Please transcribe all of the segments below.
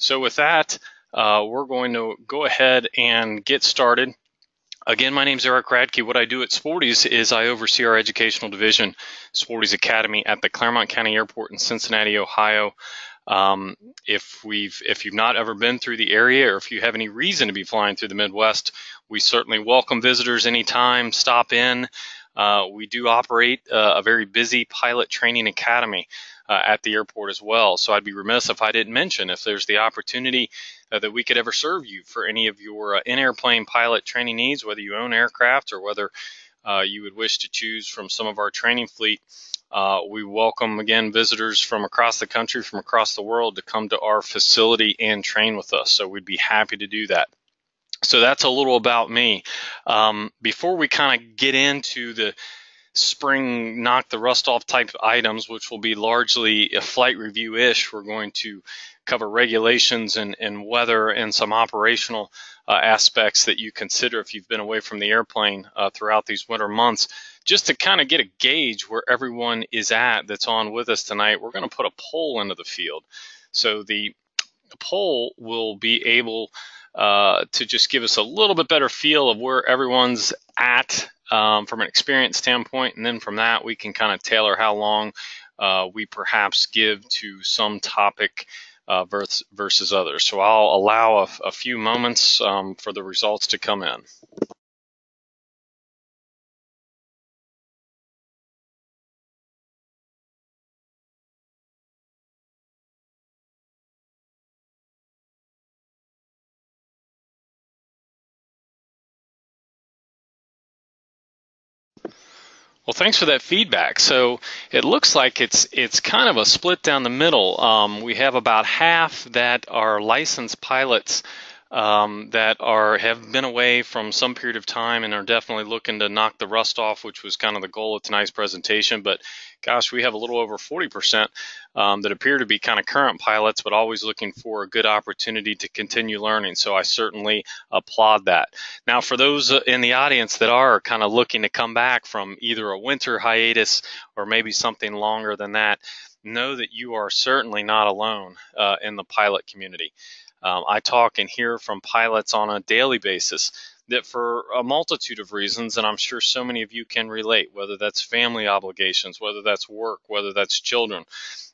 So with that, we're going to go ahead and get started. Again, my name is Eric Radke. What I do at Sporty's is I oversee our educational division, Sporty's Academy, at the Claremont County Airport in Cincinnati, Ohio. If you've not ever been through the area, or if you have any reason to be flying through the Midwest, we certainly welcome visitors anytime. Stop in. We do operate a very busy pilot training academy at the airport as well. So I'd be remiss if I didn't mention if there's the opportunity that we could ever serve you for any of your in-airplane pilot training needs, whether you own aircraft or whether you would wish to choose from some of our training fleet. We welcome, again, visitors from across the country, from across the world, to come to our facility and train with us. So we'd be happy to do that. So that's a little about me. Before we kind of get into the spring knock the rust off type items, which will be largely a flight review-ish, we're going to cover regulations and weather and some operational aspects that you consider if you've been away from the airplane throughout these winter months. Just to kind of get a gauge where everyone is at that's on with us tonight, we're going to put a poll into the field. So the poll will be able to just give us a little bit better feel of where everyone's at from an experience standpoint, and then from that we can kind of tailor how long we perhaps give to some topic versus others. So I'll allow a few moments for the results to come in. Well, thanks for that feedback. So it looks like it's kind of a split down the middle. We have about half that are licensed pilots that have been away from some period of time and are definitely looking to knock the rust off, which was kind of the goal of tonight's presentation. But gosh, we have a little over 40% that appear to be kind of current pilots, but always looking for a good opportunity to continue learning. So I certainly applaud that. Now, for those in the audience that are kind of looking to come back from either a winter hiatus or maybe something longer than that, know that you are certainly not alone in the pilot community. I talk and hear from pilots on a daily basis that for a multitude of reasons, and I'm sure so many of you can relate, whether that's family obligations, whether that's work, whether that's children,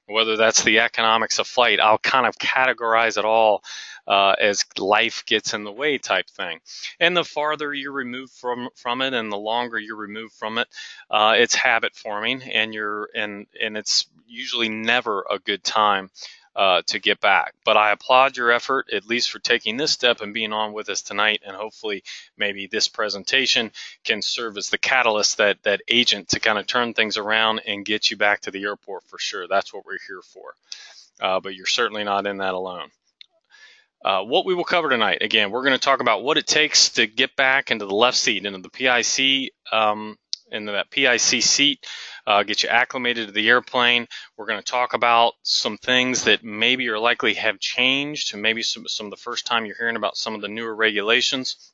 whether that's the economics of flight, I'll kind of categorize it all as life gets in the way type thing. And the farther you're removed from it and the longer you're removed from it, it's habit forming, and it's usually never a good time to get back. But I applaud your effort, at least for taking this step and being on with us tonight, and hopefully maybe this presentation can serve as the catalyst, that agent to kind of turn things around and get you back to the airport for sure. That's what we're here for. But you're certainly not in that alone. What we will cover tonight, again, we're going to talk about what it takes to get back into the left seat, into the PIC, into that PIC seat, get you acclimated to the airplane. We're going to talk about some things that maybe or likely have changed, and maybe some of the first time you're hearing about some of the newer regulations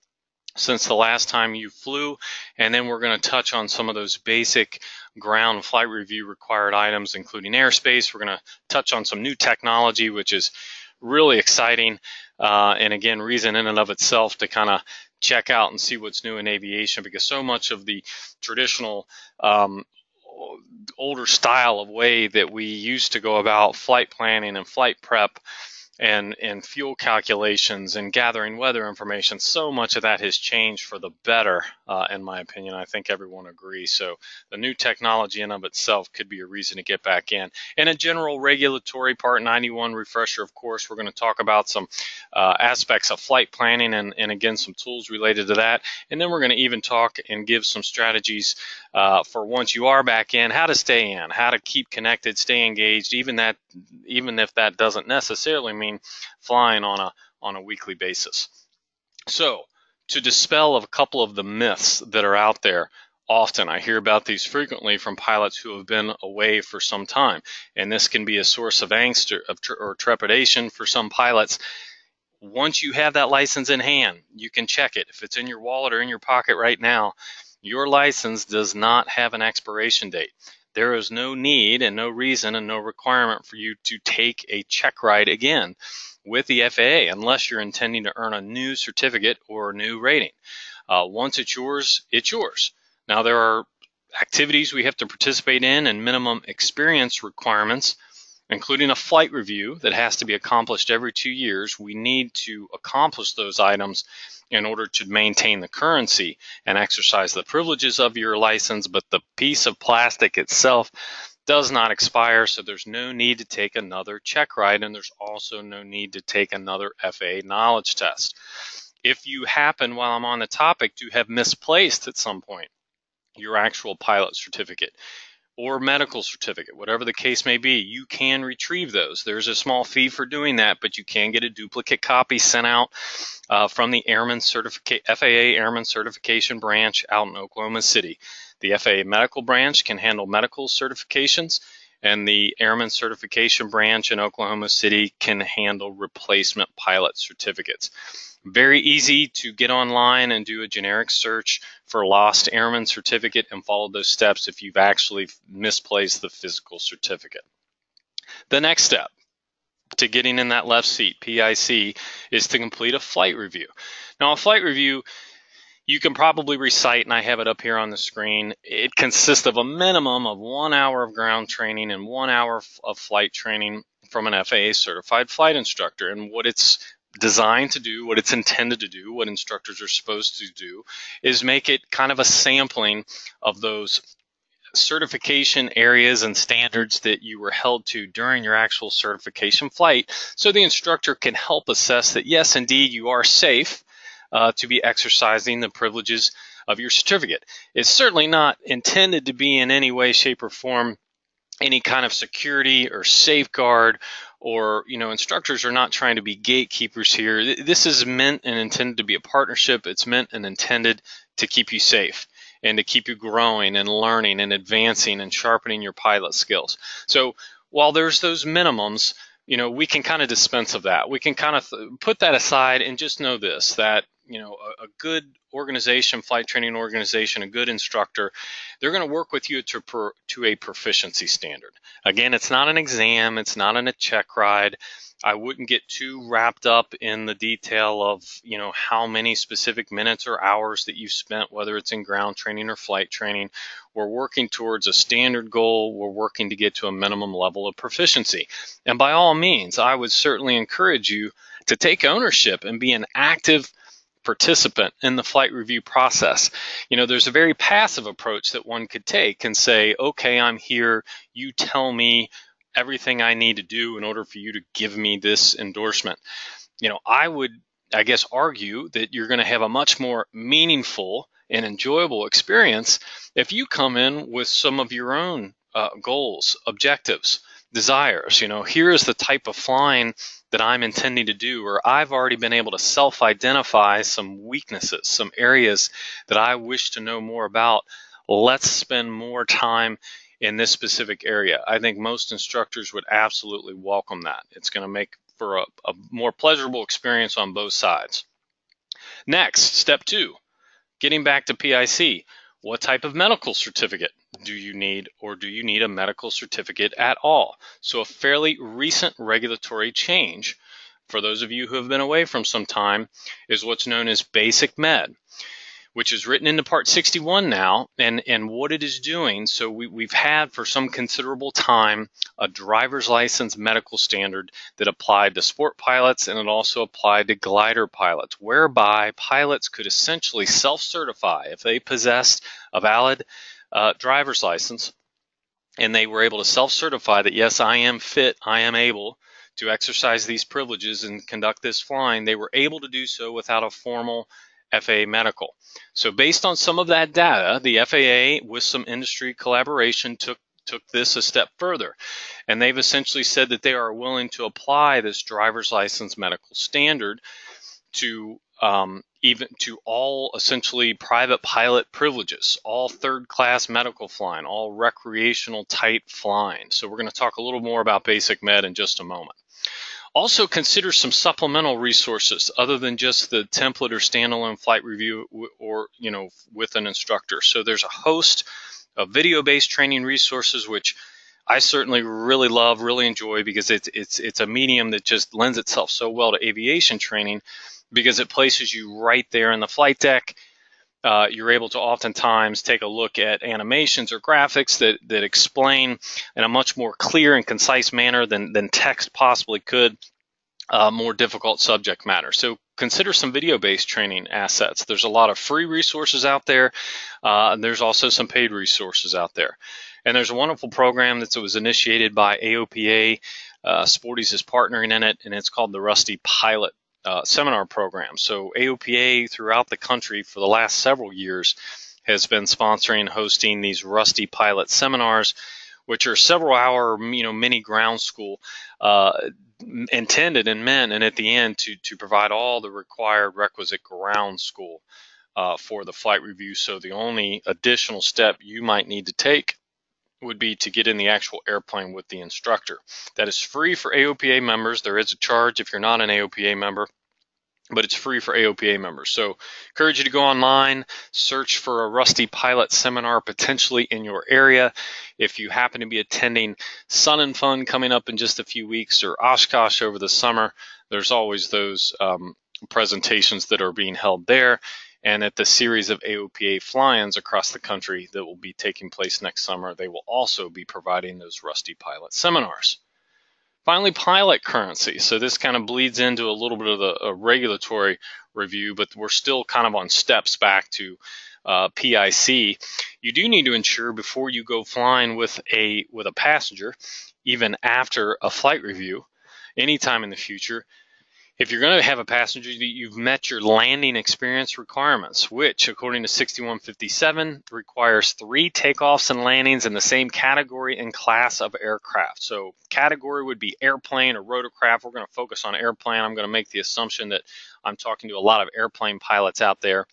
since the last time you flew. And then we're going to touch on some of those basic ground flight review required items, including airspace. We're going to touch on some new technology, which is really exciting, and again, reason in and of itself to kind of check out and see what's new in aviation, because so much of the traditional older style of way that we used to go about flight planning and flight prep and fuel calculations and gathering weather information, so much of that has changed for the better, in my opinion. I think everyone agrees. So the new technology in of itself could be a reason to get back in. And a general regulatory Part 91 refresher, of course, we're going to talk about some aspects of flight planning and again, some tools related to that. And then we're going to even talk and give some strategies for once you are back in, how to stay in, how to keep connected, stay engaged, even if that doesn't necessarily mean flying on a weekly basis. So to dispel a couple of the myths that are out there, often I hear about these frequently from pilots who have been away for some time, and this can be a source of angst or trepidation for some pilots. Once you have that license in hand, you can check it. If it's in your wallet or in your pocket right now, your license does not have an expiration date. there is no need and no reason and no requirement for you to take a check ride again with the FAA unless you're intending to earn a new certificate or a new rating. Once it's yours, it's yours. Now, there are activities we have to participate in and minimum experience requirements, including a flight review that has to be accomplished every 2 years. We need to accomplish those items in order to maintain the currency and exercise the privileges of your license, but the piece of plastic itself does not expire, so there's no need to take another check ride, and there's also no need to take another FAA knowledge test. If you happen, while I'm on the topic, to have misplaced at some point your actual pilot certificate or medical certificate, whatever the case may be, you can retrieve those. There's a small fee for doing that, but you can get a duplicate copy sent out from the FAA Airman Certification Branch out in Oklahoma City. The FAA Medical Branch can handle medical certifications, and the Airman Certification Branch in Oklahoma City can handle replacement pilot certificates. Very easy to get online and do a generic search for lost airman certificate and follow those steps if you've actually misplaced the physical certificate. The next step to getting in that left seat, PIC, is to complete a flight review. Now, a flight review, you can probably recite, and I have it up here on the screen. It consists of a minimum of 1 hour of ground training and 1 hour of flight training from an FAA certified flight instructor. And what it's designed to do, what it's intended to do, what instructors are supposed to do, is make it kind of a sampling of those certification areas and standards that you were held to during your actual certification flight, so the instructor can help assess that, yes, indeed, you are safe to be exercising the privileges of your certificate. It's certainly not intended to be in any way, shape, or form any kind of security or safeguard, or, instructors are not trying to be gatekeepers here. This is meant and intended to be a partnership. It's meant and intended to keep you safe and to keep you growing and learning and advancing and sharpening your pilot skills. So while there's those minimums, we can kind of dispense of that. We can kind of put that aside and just know this, that a good organization, flight training organization, a good instructor, they're going to work with you to a proficiency standard. Again, it's not an exam. It's not a check ride. I wouldn't get too wrapped up in the detail of, how many specific minutes or hours that you've spent, whether it's in ground training or flight training. We're working towards a standard goal. We're working to get to a minimum level of proficiency. And by all means, I would certainly encourage you to take ownership and be an active participant in the flight review process. There's a very passive approach that one could take and say, okay, I'm here. You tell me everything I need to do in order for you to give me this endorsement. I would, argue that you're going to have a much more meaningful and enjoyable experience if you come in with some of your own goals, objectives, desires. Here is the type of flying that I'm intending to do, or I've already been able to self-identify some weaknesses, some areas that I wish to know more about. Let's spend more time in this specific area. I think most instructors would absolutely welcome that. It's going to make for a more pleasurable experience on both sides. Next, step 2, getting back to PIC. What type of medical certificate do you need, or do you need a medical certificate at all? So a fairly recent regulatory change, for those of you who have been away from some time, is what's known as Basic Med, which is written into Part 61 now, and what it is doing. So we've had for some considerable time a driver's license medical standard that applied to sport pilots, and it also applied to glider pilots, whereby pilots could essentially self-certify if they possessed a valid driver's license, and they were able to self-certify that, yes, I am fit, I am able to exercise these privileges and conduct this flying. They were able to do so without a formal FAA medical. So based on some of that data, the FAA, with some industry collaboration, took this a step further. And they've essentially said that they are willing to apply this driver's license medical standard to even to all essentially private pilot privileges, all third-class medical flying, all recreational type flying. So we're going to talk a little more about Basic Med in just a moment. Also consider some supplemental resources other than just the template or standalone flight review, or with an instructor. So there's a host video-based training resources, which I certainly really love, really enjoy, because it's a medium that just lends itself so well to aviation training, because it places you right there in the flight deck. You're able to oftentimes take a look at animations or graphics that explain in a much more clear and concise manner than text possibly could more difficult subject matter. So consider some video-based training assets. There's a lot of free resources out there, and there's also some paid resources out there. And there's a wonderful program that was initiated by AOPA. Sporty's is partnering in it, and it's called the Rusty Pilot seminar program. So AOPA throughout the country for the last several years has been sponsoring and hosting these Rusty Pilot seminars, which are several hour mini ground school intended and meant, and at the end to provide all the requisite ground school for the flight review. So the only additional step you might need to take would be to get in the actual airplane with the instructor. That is free for AOPA members. There is a charge if you're not an AOPA member, but it's free for AOPA members. So encourage you to go online, search for a Rusty Pilot seminar potentially in your area. If you happen to be attending Sun and Fun coming up in just a few weeks, or Oshkosh over the summer, there's always those presentations that are being held there. And at the series of AOPA fly-ins across the country that will be taking place next summer, they will also be providing those Rusty Pilot seminars. Finally, pilot currency. So this kind of bleeds into a little bit of a regulatory review, but we're still kind of on steps back to PIC. You do need to ensure before you go flying with a passenger, even after a flight review, anytime in the future, if you're going to have a passenger, you've met your landing experience requirements, which, according to 6157, requires 3 takeoffs and landings in the same category and class of aircraft. So category would be airplane or rotorcraft. We're going to focus on airplane. I'm going to make the assumption that I'm talking to a lot of airplane pilots out there.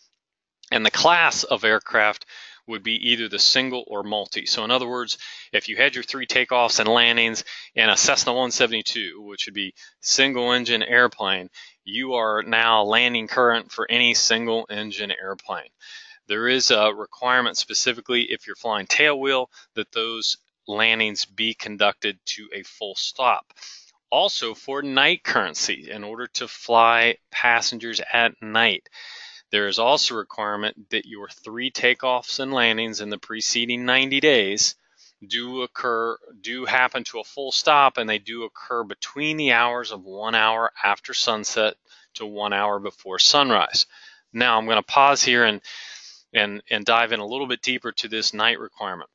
And the class of aircraft would be either the single or multi. So in other words, if you had your 3 takeoffs and landings in a Cessna 172, which would be single engine airplane, you are now landing current for any single engine airplane. There is a requirement specifically if you're flying tailwheel that those landings be conducted to a full stop. Also for night currency, in order to fly passengers at night, there is also a requirement that your 3 takeoffs and landings in the preceding 90 days do happen to a full stop, and they do occur between the hours of 1 hour after sunset to 1 hour before sunrise. Now I'm going to pause here and dive in a little bit deeper to this night requirement.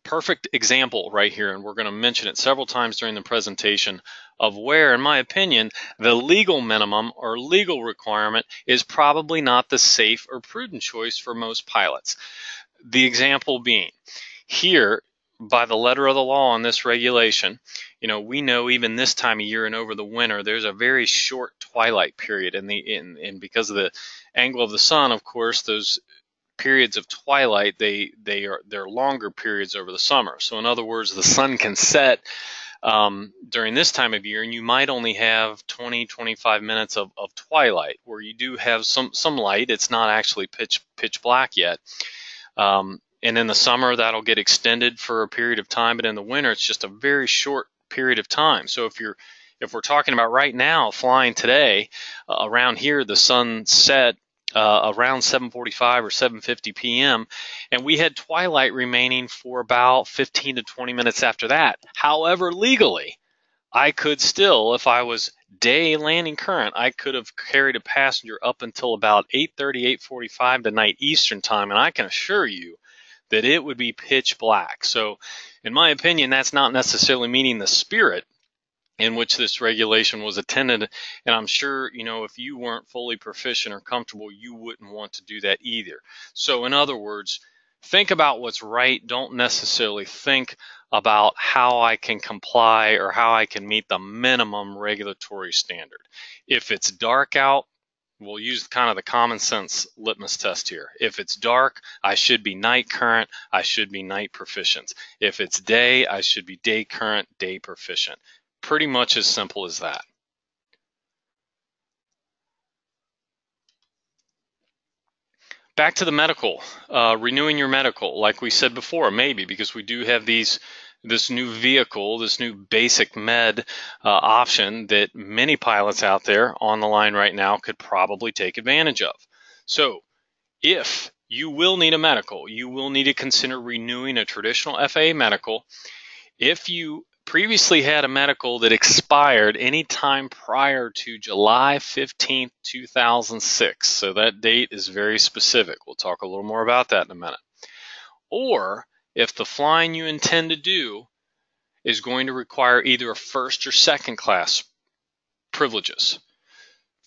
Perfect example right here, and we're going to mention it several times during the presentation, of where, in my opinion, the legal minimum or legal requirement is probably not the safe or prudent choice for most pilots. The example being, here, by the letter of the law in this regulation, we know even this time of year and over the winter, there's a very short twilight period, and because of the angle of the sun, of course, those periods of twilight, they're longer periods over the summer. So in other words, the sun can set during this time of year, and you might only have 20-25 minutes of twilight where you do have some light. It's not actually pitch black yet. And in the summer, that'll get extended for a period of time, but in the winter, it's just a very short period of time. So if we're talking about right now, flying today, around here, the sun set around 7:45 or 7:50 p.m. and we had twilight remaining for about 15 to 20 minutes after that. However, legally, I could still, if I was day landing current, I could have carried a passenger up until about 8:30, 8:45 tonight Eastern time, and I can assure you that it would be pitch black. So in my opinion, that's not necessarily meeting the spirit in which this regulation was intended, and I'm sure, if you weren't fully proficient or comfortable, you wouldn't want to do that either. So in other words, think about what's right. Don't necessarily think about how I can comply or how I can meet the minimum regulatory standard. If it's dark out, we'll use kind of the common sense litmus test here. If it's dark, I should be night current, I should be night proficient. If it's day, I should be day current, day proficient. Pretty much as simple as that. back to the medical, renewing your medical, like we said before, maybe because we do have this new vehicle, this new basic med option that many pilots out there on the line right now could probably take advantage of. So if you will need a medical, you will need to consider renewing a traditional FAA medical. If you previously had a medical that expired any time prior to July 15th, 2006. So that date is very specific. We'll talk a little more about that in a minute. Or if the flying you intend to do is going to require either a first or second class privileges.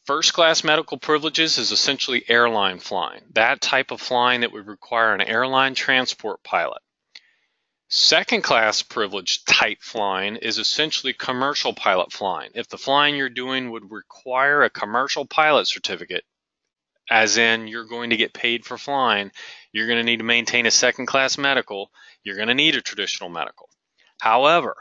First class medical privileges is essentially airline flying, that type of flying that would require an airline transport pilot. Second class privilege type flying is essentially commercial pilot flying. If the flying you're doing would require a commercial pilot certificate, as in you're going to get paid for flying, you're going to need to maintain a second class medical, you're going to need a traditional medical. However,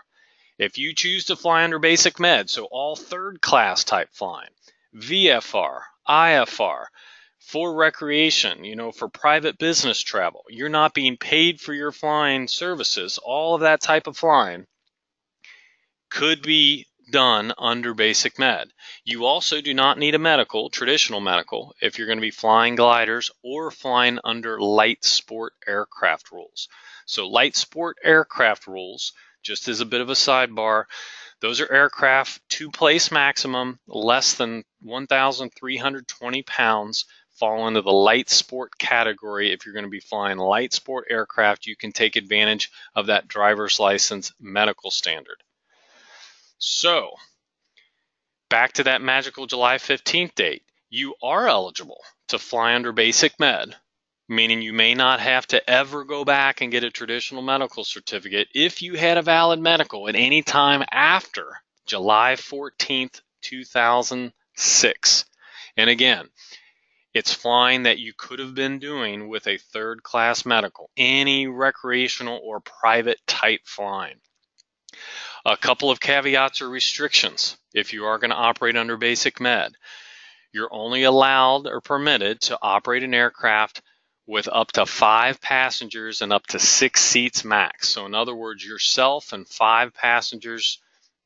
if you choose to fly under basic med, so all third class type flying, VFR, IFR, for recreation, for private business travel, you're not being paid for your flying services, all of that type of flying could be done under basic med. You also do not need a medical, traditional medical, if you're going to be flying gliders or flying under light sport aircraft rules. So light sport aircraft rules, just as a bit of a sidebar, those are aircraft two-place maximum, less than 1,320 pounds, fall into the light sport category. If you're going to be flying light sport aircraft, you can take advantage of that driver's license medical standard. So, back to that magical July 15th date, you are eligible to fly under basic med, meaning you may not have to ever go back and get a traditional medical certificate if you had a valid medical at any time after July 14th, 2006. And again, it's flying that you could have been doing with a third class medical, any recreational or private type flying. A couple of caveats or restrictions if you are going to operate under basic med. You're only allowed or permitted to operate an aircraft with up to 5 passengers and up to 6 seats max. So in other words, yourself and 5 passengers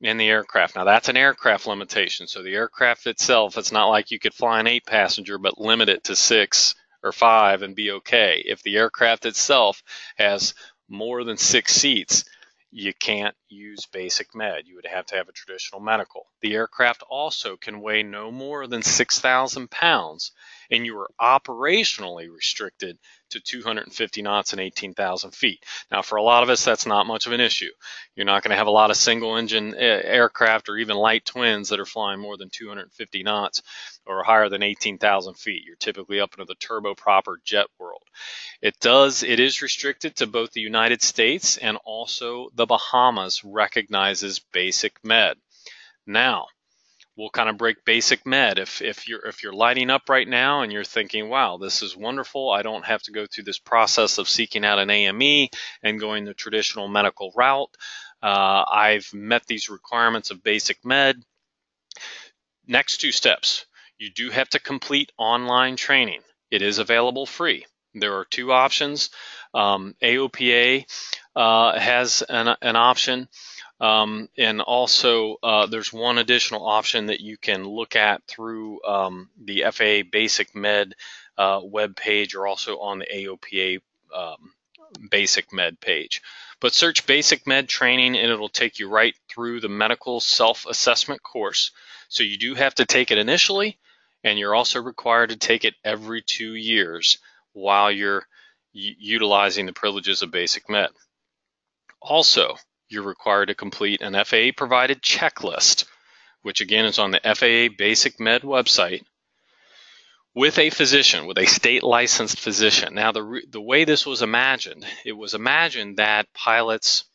in the aircraft. Now that's an aircraft limitation. So the aircraft itself, it's not like you could fly an 8 passenger but limit it to 6 or 5 and be okay. If the aircraft itself has more than 6 seats, you can't use basic med. You would have to have a traditional medical. The aircraft also can weigh no more than 6,000 pounds, and you are operationally restricted to 250 knots and 18,000 feet. Now, for a lot of us, that's not much of an issue. You're not going to have a lot of single-engine aircraft or even light twins that are flying more than 250 knots or higher than 18,000 feet. You're typically up into the turboprop jet world. It is restricted to both the United States and also the Bahamas recognizes basic med. Now, we'll kind of break basic med. If you're lighting up right now and you're thinking, wow, this is wonderful, I don't have to go through this process of seeking out an AME and going the traditional medical route. I've met these requirements of basic med. Next 2 steps. You do have to complete online training. It is available free. There are 2 options. AOPA has an option. And also there's one additional option that you can look at through the FAA Basic Med web page, or also on the AOPA Basic Med page. But search Basic Med Training and it'll take you right through the medical self-assessment course. So you do have to take it initially, and you're also required to take it every 2 years while you're utilizing the privileges of Basic Med. Also, you're required to complete an FAA-provided checklist, which again is on the FAA Basic Med website, with a physician, with a state-licensed physician. Now, the way this was imagined, it was imagined that pilots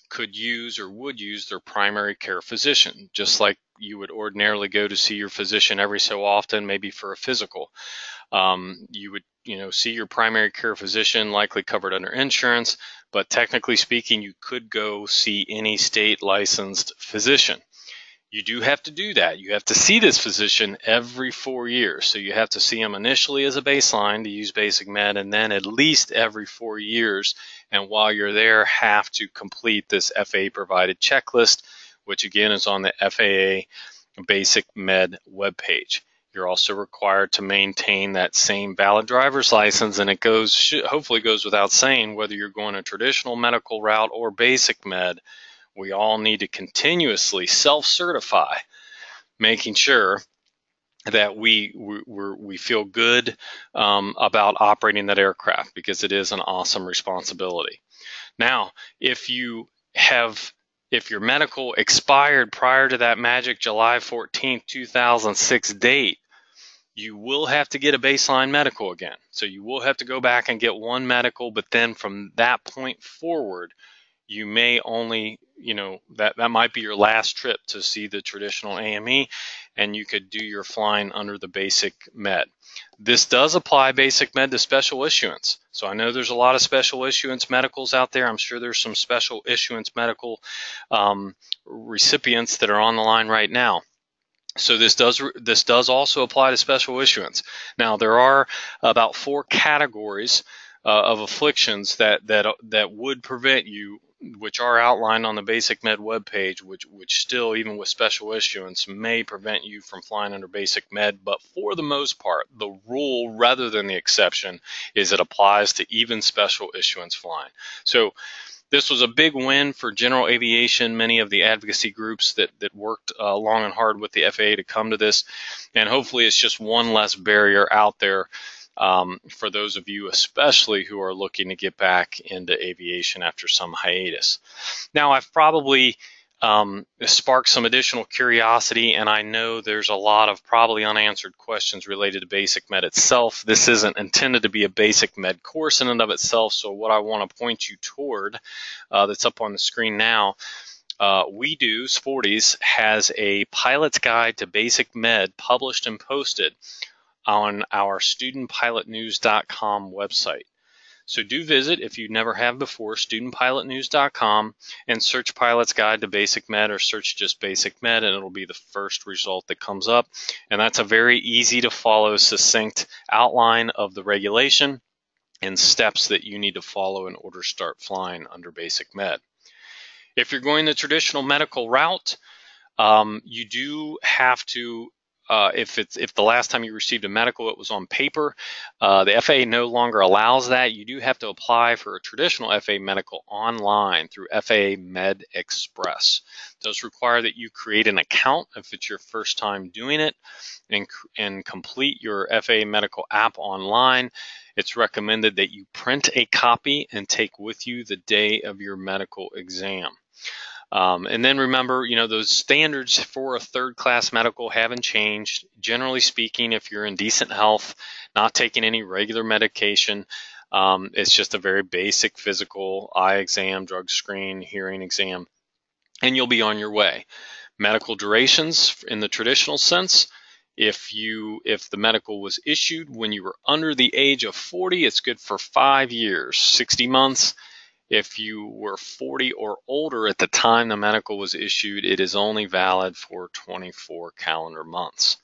could use or would use their primary care physician, just like you would ordinarily go to see your physician every so often, maybe for a physical. You would see your primary care physician, likely covered under insurance, but technically speaking, you could go see any state licensed physician. You do have to do that. You have to see this physician every 4 years. So you have to see him initially as a baseline to use basic med, and then at least every 4 years. And while you're there, have to complete this FAA provided checklist, which again is on the FAA Basic Med webpage. You're also required to maintain that same valid driver's license, and it hopefully goes without saying, whether you're going a traditional medical route or basic med, we all need to continuously self-certify, making sure that we feel good about operating that aircraft, because it is an awesome responsibility. Now, if your medical expired prior to that magic July 14th, 2006 date, you will have to get a baseline medical again. So you will have to go back and get one medical, but then from that point forward, you may only, that might be your last trip to see the traditional AME, and you could do your flying under the basic med. This does apply basic med to special issuance. So I know there's a lot of special issuance medicals out there. I'm sure there's some special issuance medical recipients that are on the line right now. So this does also apply to special issuance. Now, there are about 4 categories of afflictions that would prevent you, which are outlined on the Basic Med webpage, which still, even with special issuance, may prevent you from flying under Basic Med. But for the most part, the rule rather than the exception is it applies to even special issuance flying. So this was a big win for general aviation. Many of the advocacy groups that worked long and hard with the FAA to come to this, and hopefully it's just one less barrier out there for those of you especially who are looking to get back into aviation after some hiatus. Now, I've probably sparked some additional curiosity, and I know there's a lot of probably unanswered questions related to basic med itself. This isn't intended to be a basic med course in and of itself, so what I want to point you toward that's up on the screen now, Sporty's has a pilot's guide to basic med published and posted on our studentpilotnews.com website. So do visit, if you never have before, studentpilotnews.com, and search Pilot's Guide to Basic Med, or search just Basic Med, and it'll be the first result that comes up. And that's a very easy to follow, succinct outline of the regulation and steps that you need to follow in order to start flying under Basic Med. If you're going the traditional medical route, you do have to, if the last time you received a medical it was on paper, the FAA no longer allows that. You do have to apply for a traditional FAA medical online through FAA Med Express. It does require that you create an account if it's your first time doing it, and complete your FAA medical app online. It's recommended that you print a copy and take with you the day of your medical exam. And then remember, those standards for a third-class medical haven't changed. Generally speaking, if you're in decent health, not taking any regular medication, it's just a very basic physical, eye exam, drug screen, hearing exam, and you'll be on your way. Medical durations in the traditional sense, if the medical was issued when you were under the age of 40, it's good for 5 years, 60 months. If you were 40 or older at the time the medical was issued, it is only valid for 24 calendar months.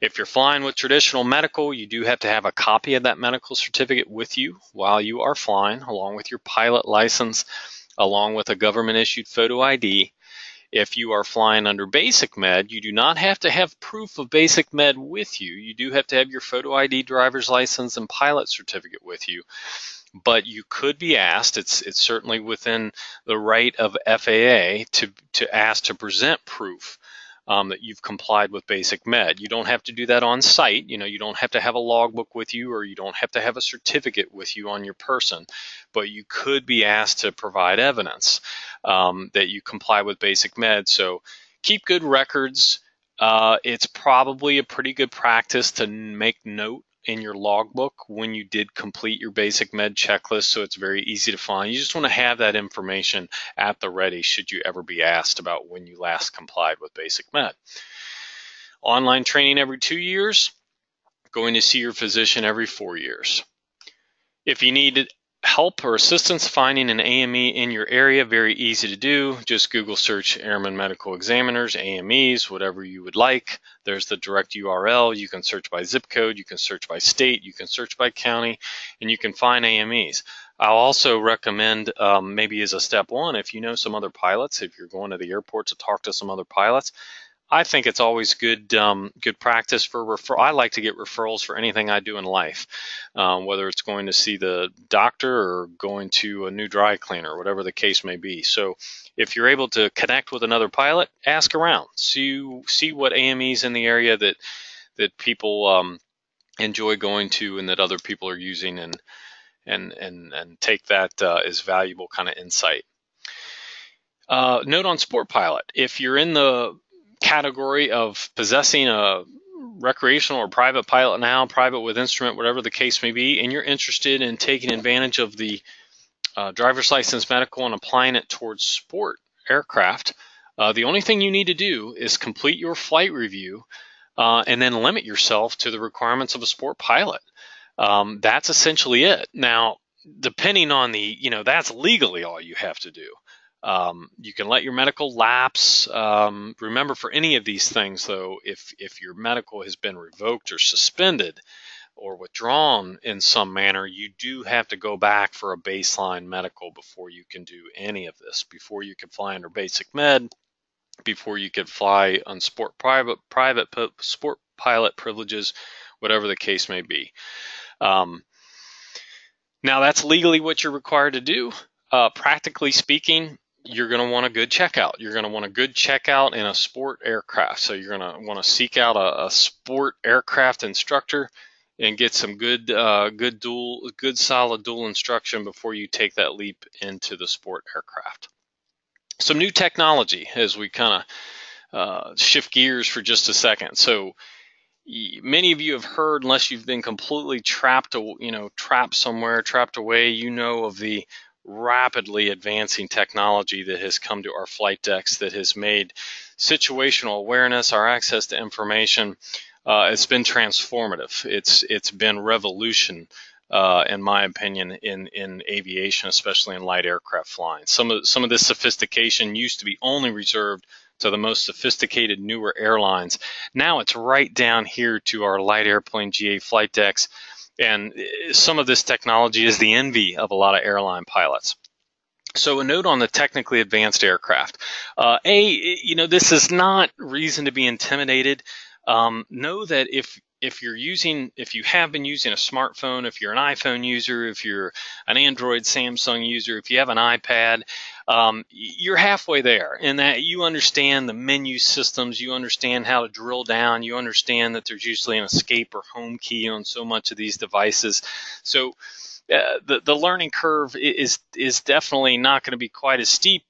If you're flying with traditional medical, you do have to have a copy of that medical certificate with you while you are flying, along with your pilot license, along with a government-issued photo ID. If you are flying under Basic Med, you do not have to have proof of Basic Med with you. You do have to have your photo ID, driver's license, and pilot certificate with you. But you could be asked, it's certainly within the right of FAA to ask to present proof that you've complied with Basic Med. You don't have to do that on site. You don't have to have a logbook with you, or you don't have to have a certificate with you on your person, but you could be asked to provide evidence that you comply with Basic Med. So keep good records. It's probably a pretty good practice to make note in your logbook when you did complete your Basic Med checklist, so it's very easy to find. You just want to have that information at the ready should you ever be asked about when you last complied with Basic Med. Online training every 2 years, going to see your physician every 4 years. If you need help or assistance finding an AME in your area, very easy to do. Just Google search Airman Medical Examiners, AMEs, whatever you would like. There's the direct URL. You can search by zip code, you can search by state, you can search by county, and you can find AMEs. I'll also recommend maybe as a step one, if you know some other pilots, if you're going to the airport to talk to some other pilots, I think it's always good practice for referral. I like to get referrals for anything I do in life, whether it's going to see the doctor or going to a new dry cleaner, whatever the case may be. So if you're able to connect with another pilot, ask around, see what AMEs in the area that people enjoy going to and that other people are using, and take that as valuable kind of insight. Note on Sport Pilot, if you're in the category of possessing a recreational or private pilot now, private with instrument, whatever the case may be, and you're interested in taking advantage of the driver's license medical and applying it towards sport aircraft, the only thing you need to do is complete your flight review and then limit yourself to the requirements of a sport pilot. That's essentially it. Now, depending on that's legally all you have to do. You can let your medical lapse. Remember, for any of these things, though, if your medical has been revoked or suspended or withdrawn in some manner, you do have to go back for a baseline medical before you can do any of this, before you can fly under basic med, before you could fly on sport sport pilot privileges, whatever the case may be. Now, that's legally what you're required to do. Practically speaking, you're going to want a good checkout. You're going to want a good checkout in a sport aircraft. So you're going to want to seek out a sport aircraft instructor and get some good solid dual instruction before you take that leap into the sport aircraft. Some new technology as we kind of shift gears for just a second. So many of you have heard, unless you've been completely trapped somewhere, trapped away, of the rapidly advancing technology that has come to our flight decks that has made situational awareness, our access to information, it's been transformative. It's been revolution, in my opinion, in aviation, especially in light aircraft flying. Some of this sophistication used to be only reserved to the most sophisticated newer airlines. Now it's right down here to our light airplane GA flight decks. And some of this technology is the envy of a lot of airline pilots. So a note on the technically advanced aircraft. This is not reason to be intimidated. Know that if you have been using a smartphone, if you're an iPhone user, if you're an Android, Samsung user, if you have an iPad, you're halfway there in that you understand the menu systems, you understand how to drill down, you understand that there's usually an escape or home key on so much of these devices. So the learning curve is definitely not going to be quite as steep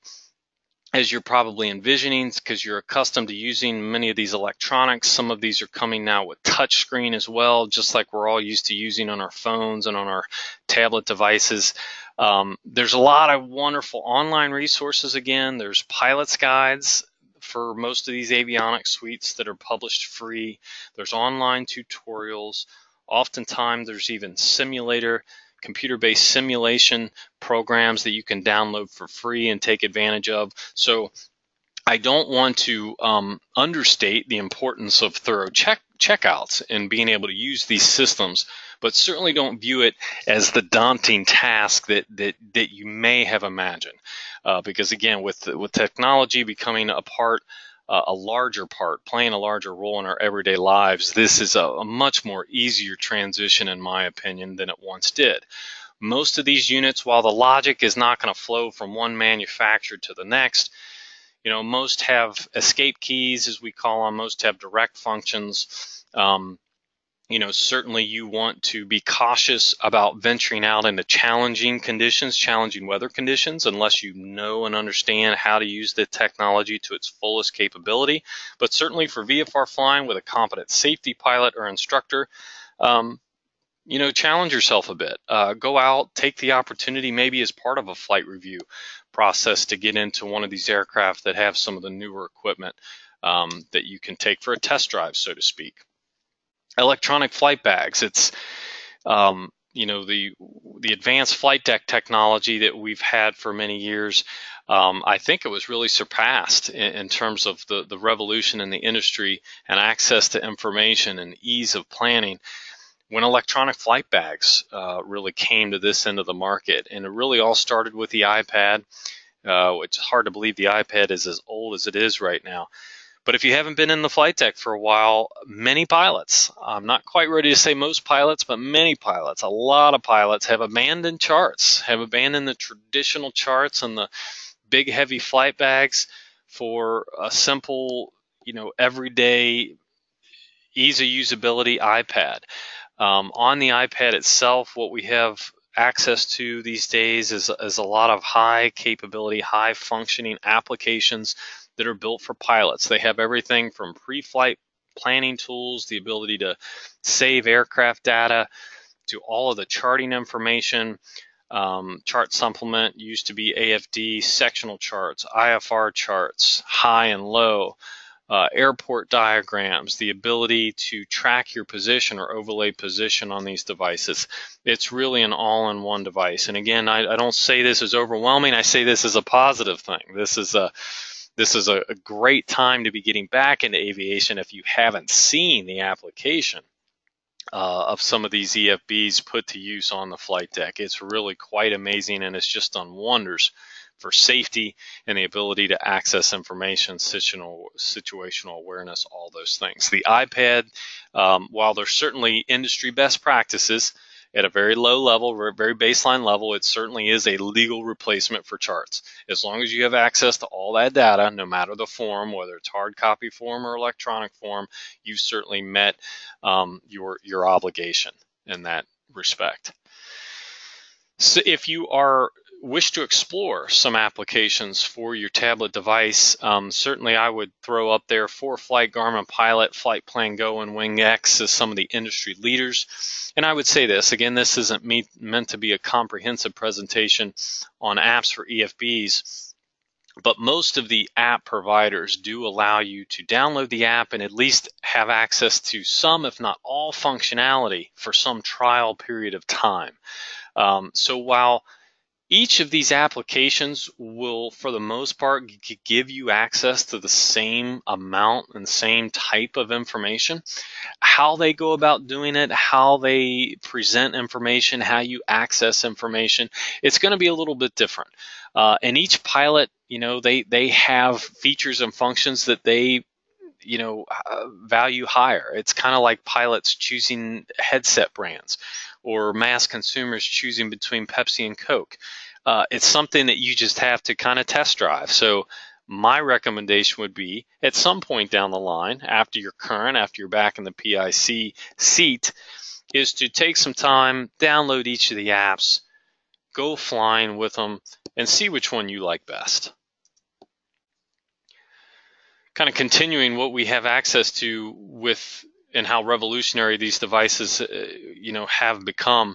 as you're probably envisioning, because you're accustomed to using many of these electronics. Some of these are coming now with touchscreen as well, just like we're all used to using on our phones and on our tablet devices. There's a lot of wonderful online resources. Again, there's pilot's guides for most of these avionics suites that are published free. There's online tutorials. Oftentimes, there's even computer-based simulation programs that you can download for free and take advantage of. So I don't want to understate the importance of thorough checkouts and being able to use these systems, but certainly don't view it as the daunting task that you may have imagined. Because again, with technology becoming a larger part, playing a larger role in our everyday lives, this is a much more easier transition, in my opinion, than it once did. Most of these units, while the logic is not going to flow from one manufacturer to the next, most have escape keys, as we call them. Most have direct functions. Certainly you want to be cautious about venturing out into challenging weather conditions, unless you know and understand how to use the technology to its fullest capability. But certainly for VFR flying with a competent safety pilot or instructor, challenge yourself a bit. Go out, take the opportunity, maybe as part of a flight review process, to get into one of these aircraft that have some of the newer equipment that you can take for a test drive, so to speak. Electronic flight bags. It's the advanced flight deck technology that we've had for many years, I think it was really surpassed in terms of the revolution in the industry and access to information and ease of planning when electronic flight bags really came to this end of the market. And it really all started with the iPad. It's hard to believe the iPad is as old as it is right now. But if you haven't been in the flight deck for a while, many pilots, I'm not quite ready to say most pilots, but many pilots, a lot of pilots have abandoned charts, have abandoned the traditional charts and the big heavy flight bags for a simple, everyday ease of usability iPad. On the iPad itself, what we have access to these days is a lot of high capability, high functioning applications that are built for pilots. They have everything from pre-flight planning tools, the ability to save aircraft data, to all of the charting information. Chart supplement used to be AFD, sectional charts, IFR charts, high and low, airport diagrams, the ability to track your position or overlay position on these devices. It's really an all-in-one device. And again, I don't say this is overwhelming. I say this is a positive thing. This is a great time to be getting back into aviation if you haven't seen the application of some of these EFBs put to use on the flight deck. It's really quite amazing, and it's just done wonders for safety and the ability to access information, situational awareness, all those things. The iPad, while there's certainly industry best practices at a very low level, very baseline level, it certainly is a legal replacement for charts. As long as you have access to all that data, no matter the form, whether it's hard copy form or electronic form, you've certainly met your obligation in that respect. So if you wish to explore some applications for your tablet device, certainly I would throw up there ForeFlight, Garmin Pilot, Flight Plan Go, and WingX as some of the industry leaders. And I would say this, again, this isn't meant to be a comprehensive presentation on apps for EFBs, but most of the app providers do allow you to download the app and at least have access to some, if not all, functionality for some trial period of time. So while each of these applications will, for the most part, give you access to the same amount and same type of information, how they go about doing it, how they present information, how you access information, it's going to be a little bit different. And each pilot, they have features and functions that they value higher. It's kind of like pilots choosing headset brands or mass consumers choosing between Pepsi and Coke. It's something that you just have to kind of test drive. So my recommendation would be at some point down the line, after you're back in the PIC seat, is to take some time, download each of the apps, go flying with them, and see which one you like best. Kind of continuing what we have access to with and how revolutionary these devices, have become.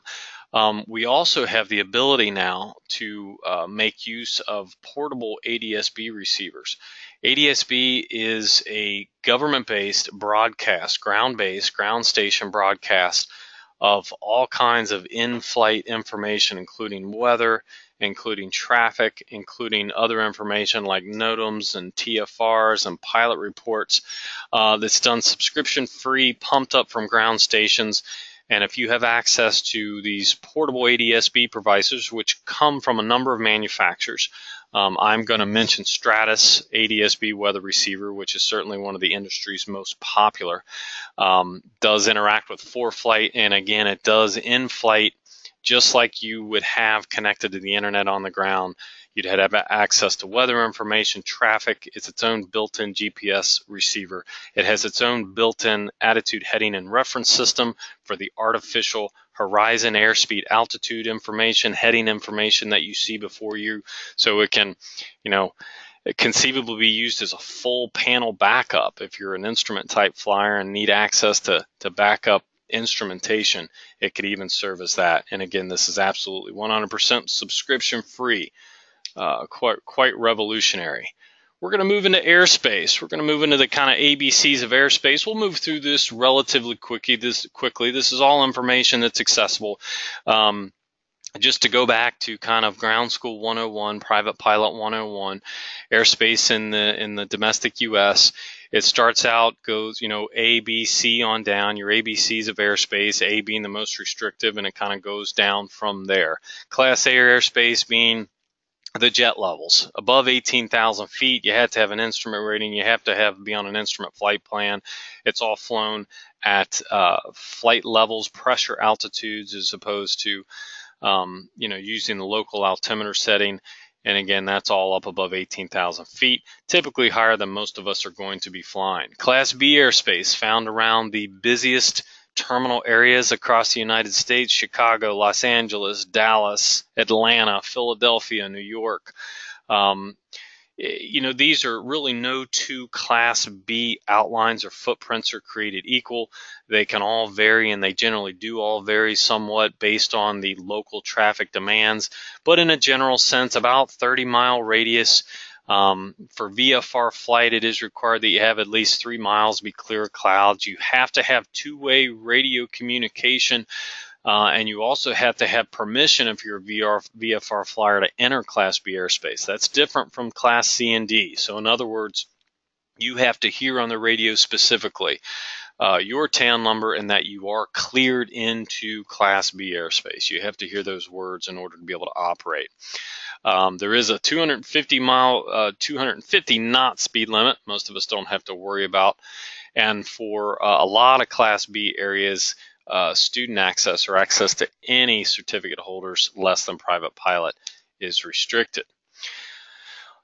We also have the ability now to make use of portable ADS-B receivers. ADS-B is a government-based broadcast, ground-based, ground station broadcast of all kinds of in-flight information, including weather, including traffic, including other information like NOTAMs and TFRs and pilot reports, that's done subscription-free, pumped up from ground stations. And if you have access to these portable ADS-B devices, which come from a number of manufacturers, I'm going to mention Stratus ADS-B weather receiver, which is certainly one of the industry's most popular, does interact with ForeFlight, and again, it does in-flight just like you would have connected to the internet on the ground. You'd have access to weather information, traffic. It's its own built-in GPS receiver. It has its own built-in attitude heading and reference system for the artificial horizon, airspeed, altitude information, heading information that you see before you. So it can, conceivably be used as a full panel backup if you're an instrument type flyer and need access to backup instrumentation. It could even serve as that. And again, this is absolutely 100% subscription free. Quite revolutionary. We're going to move into airspace. We're going to move into the kind of ABCs of airspace. We'll move through this relatively quickly. This is all information that's accessible. Just to go back to kind of ground school 101, private pilot 101, airspace in the domestic U.S. It starts out, goes, A, B, C on down, your ABCs of airspace, A being the most restrictive, and it kind of goes down from there. Class A airspace being the jet levels. Above 18,000 feet, you have to have an instrument rating. You have to be on an instrument flight plan. It's all flown at flight levels, pressure altitudes, as opposed to using the local altimeter setting. And again, that's all up above 18,000 feet, typically higher than most of us are going to be flying. Class B airspace found around the busiest terminal areas across the United States: Chicago, Los Angeles, Dallas, Atlanta, Philadelphia, New York. These are really no two Class B outlines or footprints are created equal. They can all vary, and they generally do all vary somewhat based on the local traffic demands. But in a general sense, about 30-mile radius. For VFR flight, it is required that you have at least 3 miles, be clear of clouds. You have to have two-way radio communication. And you also have to have permission if you're a VFR flyer to enter Class B airspace. That's different from Class C and D. So in other words, you have to hear on the radio specifically your tail number and that you are cleared into Class B airspace. You have to hear those words in order to be able to operate. There is a 250 knot speed limit. Most of us don't have to worry about. And for a lot of Class B areas, student access or access to any certificate holders less than private pilot is restricted.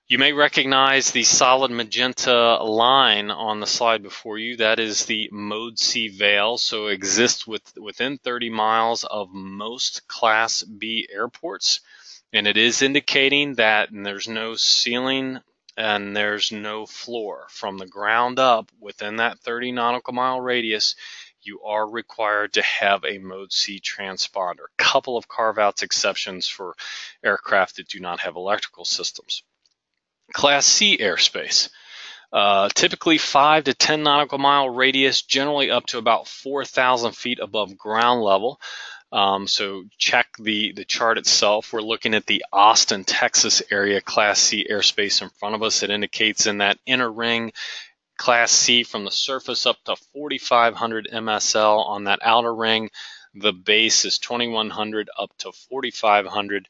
You may recognize the solid magenta line on the slide before you. That is the Mode C veil, so it exists within 30 miles of most Class B airports, and it is indicating that there's no ceiling and there's no floor. From the ground up, within that 30 nautical mile radius, you are required to have a Mode C transponder. A couple of carve-outs exceptions for aircraft that do not have electrical systems. Class C airspace, typically 5 to 10 nautical mile radius, generally up to about 4,000 feet above ground level. So check the chart itself. We're looking at the Austin, Texas area Class C airspace in front of us. It indicates in that inner ring Class C from the surface up to 4,500 MSL. On that outer ring, the base is 2,100 up to 4,500.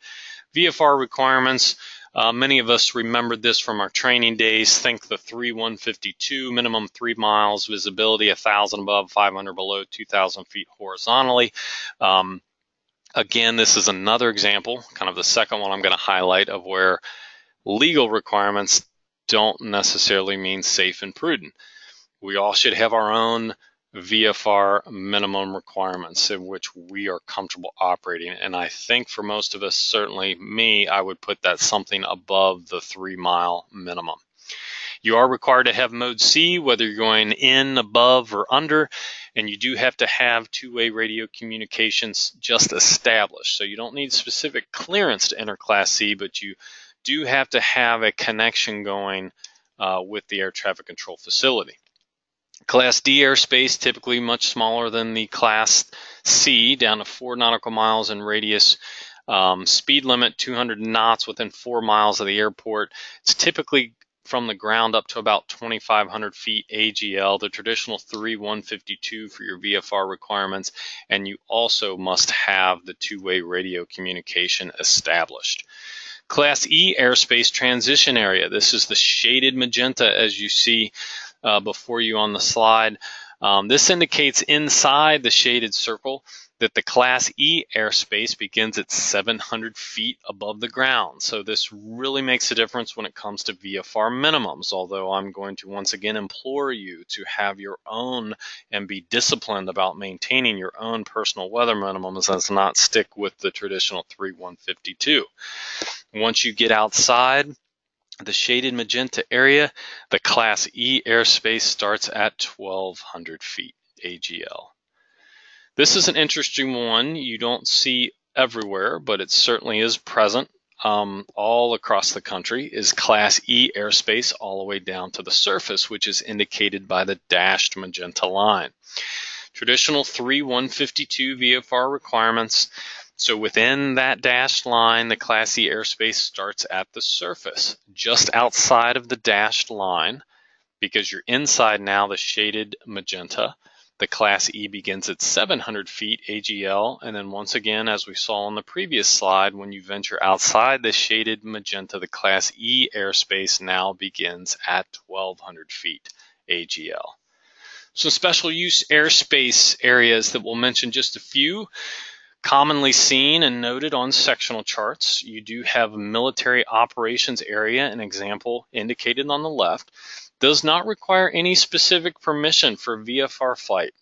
VFR requirements, many of us remembered this from our training days. Think the 3152, minimum 3 miles, visibility 1,000 above, 500 below, 2,000 feet horizontally. Again, this is another example, kind of the second one I'm going to highlight, of where legal requirements don't necessarily mean safe and prudent. We all should have our own VFR minimum requirements in which we are comfortable operating. And I think for most of us, certainly me, I would put that something above the 3 mile minimum. You are required to have Mode C, whether you're going in, above, or under, and you do have to have two-way radio communications just established. So you don't need specific clearance to enter Class C, but you do have to have a connection going with the air traffic control facility. Class D airspace, typically much smaller than the Class C, down to 4 nautical miles in radius. Speed limit 200 knots within 4 miles of the airport. It's typically from the ground up to about 2,500 feet AGL, the traditional 3152 for your VFR requirements, and you also must have the two-way radio communication established. Class E airspace transition area. This is the shaded magenta as you see before you on the slide. This indicates inside the shaded circle that the Class E airspace begins at 700 feet above the ground. So this really makes a difference when it comes to VFR minimums, although I'm going to once again implore you to have your own and be disciplined about maintaining your own personal weather minimums and not stick with the traditional 3152. Once you get outside the shaded magenta area, the Class E airspace starts at 1,200 feet AGL. This is an interesting one you don't see everywhere, but it certainly is present. all across the country is Class E airspace all the way down to the surface, which is indicated by the dashed magenta line. Traditional 3-152 VFR requirements. So within that dashed line, the Class E airspace starts at the surface, just outside of the dashed line, because you're inside now the shaded magenta. The Class E begins at 700 feet AGL, and then once again, as we saw on the previous slide, when you venture outside the shaded magenta, the Class E airspace now begins at 1,200 feet AGL. So special use airspace areas that we'll mention just a few, commonly seen and noted on sectional charts. You do have a military operations area, an example indicated on the left. Does not require any specific permission for VFR flight.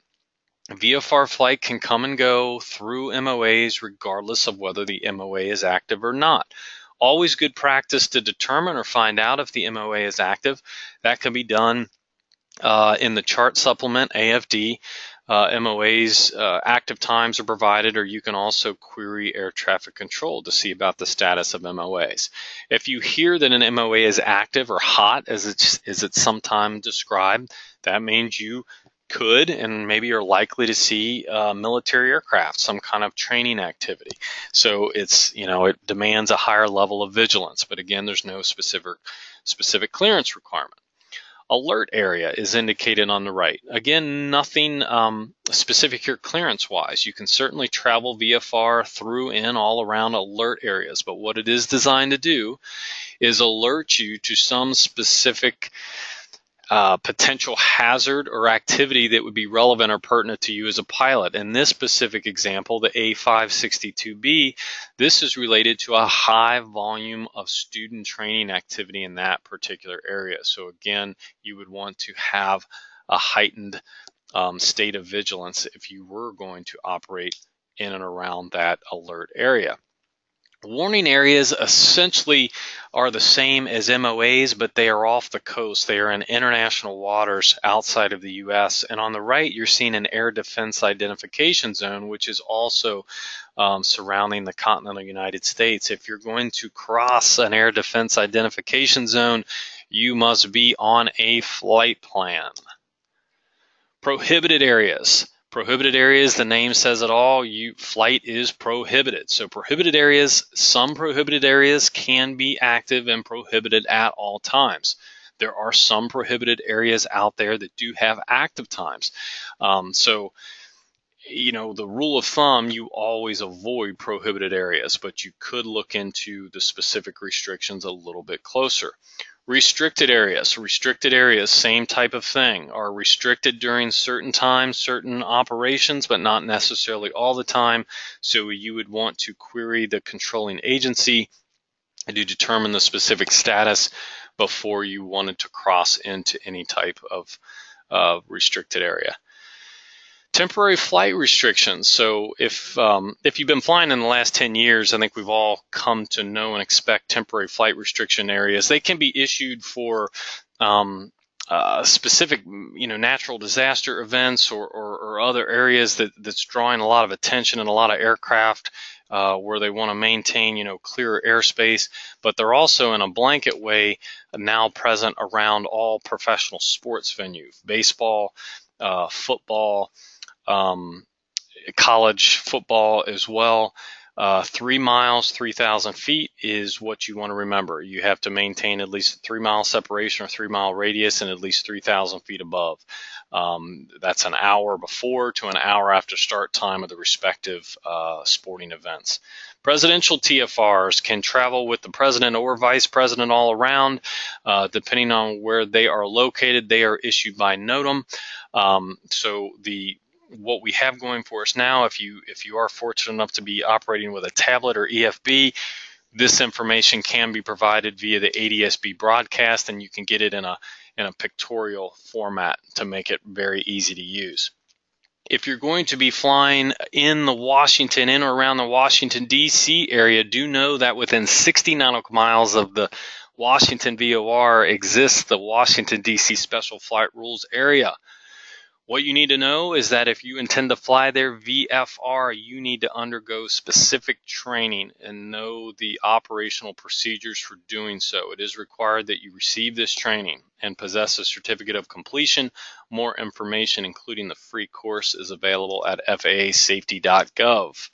VFR flight can come and go through MOAs regardless of whether the MOA is active or not. Always good practice to determine or find out if the MOA is active. That can be done in the chart supplement, AFD. MOA's active times are provided, or you can also query air traffic control to see about the status of MOAs. If you hear that an MOA is active or hot, as it's sometimes described, that means you could and maybe are likely to see military aircraft, some kind of training activity. So it's, it demands a higher level of vigilance, but again, there's no specific clearance requirement. Alert area is indicated on the right. Again, nothing specific here clearance-wise. You can certainly travel VFR through and all around alert areas, but what it is designed to do is alert you to some specific potential hazard or activity that would be relevant or pertinent to you as a pilot. In this specific example, the A562B, this is related to a high volume of student training activity in that particular area. So again, you would want to have a heightened state of vigilance if you were going to operate in and around that alert area. Warning areas essentially are the same as MOAs, but they are off the coast. They are in international waters outside of the U.S. And on the right, you're seeing an air defense identification zone, which is also surrounding the continental United States. If you're going to cross an air defense identification zone, you must be on a flight plan. Prohibited areas. Prohibited areas, the name says it all. Flight is prohibited. So prohibited areas, some prohibited areas can be active and prohibited at all times. There are some prohibited areas out there that do have active times. The rule of thumb, you always avoid prohibited areas, but you could look into the specific restrictions a little bit closer. Restricted areas. Restricted areas, same type of thing, are restricted during certain times, certain operations, but not necessarily all the time. So you would want to query the controlling agency to determine the specific status before you wanted to cross into any type of restricted area. Temporary flight restrictions. So if you've been flying in the last 10 years, I think we've all come to know and expect temporary flight restriction areas. They can be issued for specific, natural disaster events or other areas that's drawing a lot of attention and a lot of aircraft where they want to maintain, clearer airspace. But they're also in a blanket way now present around all professional sports venues, baseball, football, college football as well. 3 miles, 3,000 feet is what you want to remember. You have to maintain at least a 3-mile separation or 3-mile radius and at least 3,000 feet above. That's an hour before to an hour after start time of the respective sporting events. Presidential TFRs can travel with the president or vice president all around. Depending on where they are located, they are issued by NOTAM. What we have going for us now, if you are fortunate enough to be operating with a tablet or EFB, this information can be provided via the ADSB broadcast, and you can get it in a pictorial format to make it very easy to use. If you're going to be flying in or around the Washington, D.C. area, do know that within 60 nautical miles of the Washington VOR exists the Washington, D.C. Special Flight Rules area. What you need to know is that if you intend to fly their VFR, you need to undergo specific training and know the operational procedures for doing so. It is required that you receive this training and possess a certificate of completion. More information, including the free course, is available at FAAsafety.gov.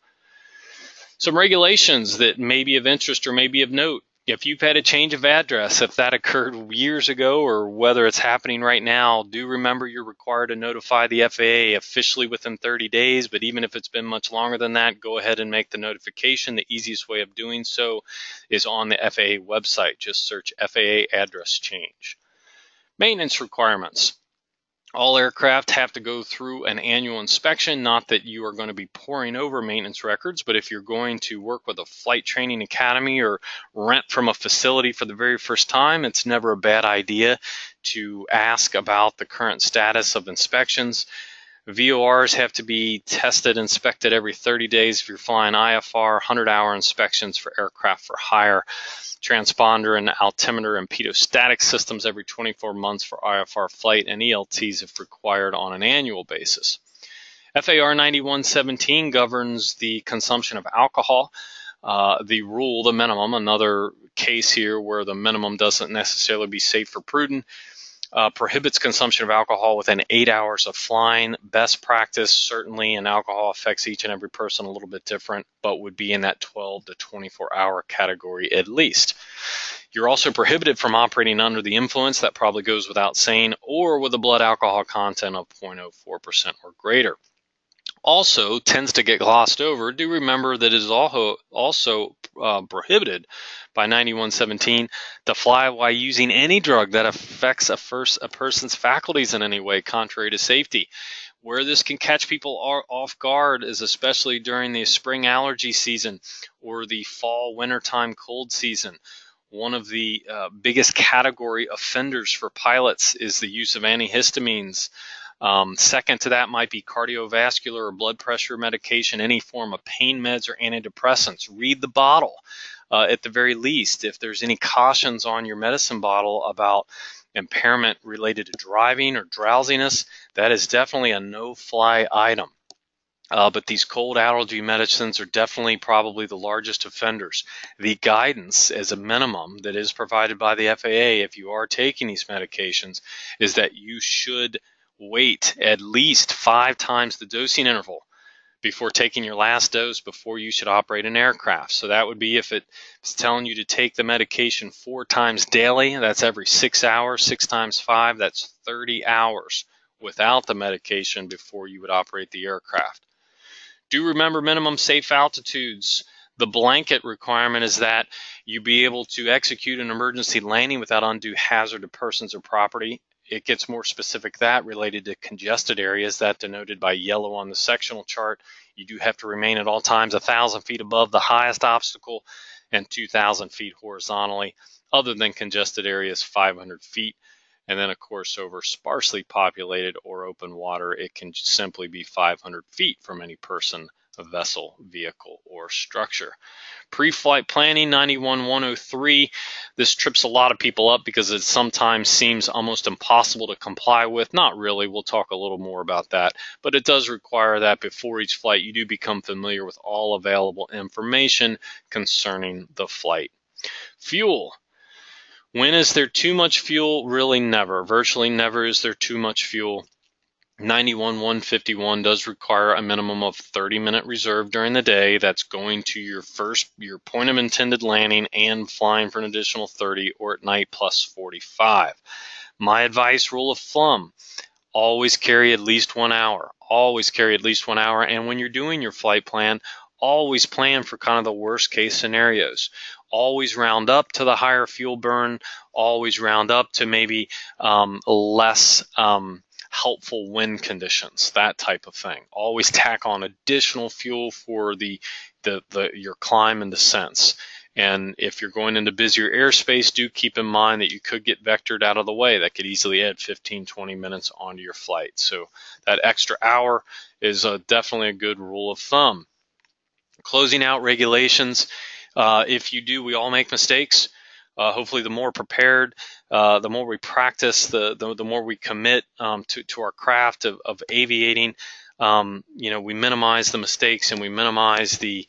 Some regulations that may be of interest or may be of note. If you've had a change of address, if that occurred years ago or whether it's happening right now, do remember you're required to notify the FAA officially within 30 days, but even if it's been much longer than that, go ahead and make the notification. The easiest way of doing so is on the FAA website. Just search FAA address change. Maintenance requirements. All aircraft have to go through an annual inspection. Not that you are going to be poring over maintenance records, but if you're going to work with a flight training academy or rent from a facility for the very first time, it's never a bad idea to ask about the current status of inspections. VORs have to be tested, inspected every 30 days if you're flying IFR, 100-hour inspections for aircraft for hire, transponder and altimeter and pitot-static systems every 24 months for IFR flight, and ELTs if required on an annual basis. FAR 9117 governs the consumption of alcohol. The rule, the minimum, another case here where the minimum doesn't necessarily be safe or prudent, prohibits consumption of alcohol within 8 hours of flying. Best practice, certainly, and alcohol affects each and every person a little bit different, but would be in that 12 to 24-hour category at least. You're also prohibited from operating under the influence, that probably goes without saying, or with a blood alcohol content of 0.04% or greater. Also tends to get glossed over. Do remember that it is also prohibited by 9117 to fly while using any drug that affects a person's faculties in any way, contrary to safety. Where this can catch people off guard is especially during the spring allergy season or the fall wintertime cold season. One of the biggest category offenders for pilots is the use of antihistamines. Second to that might be cardiovascular or blood pressure medication, any form of pain meds or antidepressants. Read the bottle at the very least. If there's any cautions on your medicine bottle about impairment related to driving or drowsiness, that is definitely a no-fly item. But these cold allergy medicines are definitely probably the largest offenders. The guidance as a minimum that is provided by the FAA if you are taking these medications is that you should wait at least 5 times the dosing interval before taking your last dose before you should operate an aircraft. So that would be if it's telling you to take the medication 4 times daily, that's every 6 hours, 6 times 5, that's 30 hours without the medication before you would operate the aircraft. Do remember minimum safe altitudes. The blanket requirement is that you be able to execute an emergency landing without undue hazard to persons or property. It gets more specific that related to congested areas, that denoted by yellow on the sectional chart. You do have to remain at all times 1,000 feet above the highest obstacle and 2,000 feet horizontally, other than congested areas 500 feet. And then, of course, over sparsely populated or open water, it can simply be 500 feet from any person, a vessel, vehicle, or structure. Pre-flight planning 91103. This trips a lot of people up because it sometimes seems almost impossible to comply with. Not really. We'll talk a little more about that. But it does require that before each flight you do become familiar with all available information concerning the flight. Fuel. When is there too much fuel? Really never. Virtually never is there too much fuel. 91151 does require a minimum of 30-minute reserve during the day. That's going to your point of intended landing and flying for an additional 30, or at night plus 45. My advice, rule of thumb, always carry at least 1 hour. Always carry at least 1 hour. And when you're doing your flight plan, always plan for kind of the worst case scenarios. Always round up to the higher fuel burn. Always round up to maybe less helpful wind conditions, that type of thing. Always tack on additional fuel for your climb and descents. And if you're going into busier airspace, do keep in mind that you could get vectored out of the way. That could easily add 15-20 minutes onto your flight. So that extra hour is definitely a good rule of thumb. Closing out regulations. If you do, we all make mistakes. hopefully the more prepared, the more we practice, the more we commit to our craft of aviating. We minimize the mistakes and we minimize the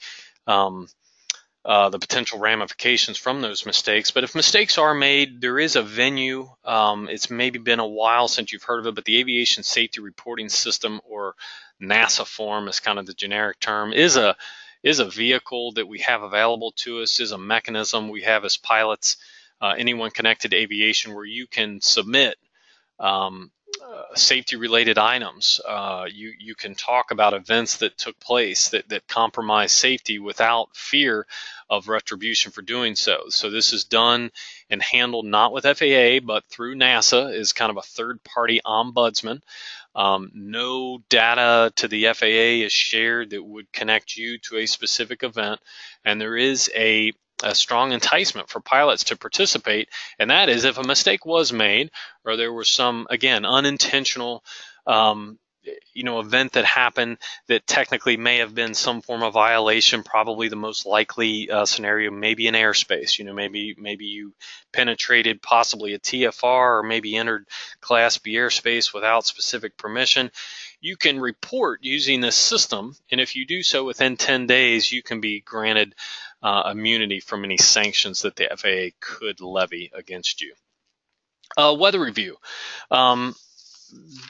potential ramifications from those mistakes. But if mistakes are made, there is a venue. It's maybe been a while since you've heard of it, but the Aviation Safety Reporting System, or NASA form is kind of the generic term, is a vehicle that we have available to us, is a mechanism we have as pilots, anyone connected to aviation, where you can submit safety-related items. You can talk about events that took place that compromise safety without fear of retribution for doing so. So this is done and handled not with FAA, but through NASA as kind of a third-party ombudsman. No data to the FAA is shared that would connect you to a specific event, and there is a strong enticement for pilots to participate, and that is if a mistake was made or there was some, again, unintentional event that happened that technically may have been some form of violation. Probably the most likely scenario, maybe an airspace. Maybe you penetrated possibly a TFR, or maybe entered Class B airspace without specific permission. You can report using this system, and if you do so within 10 days, you can be granted immunity from any sanctions that the FAA could levy against you. Weather review.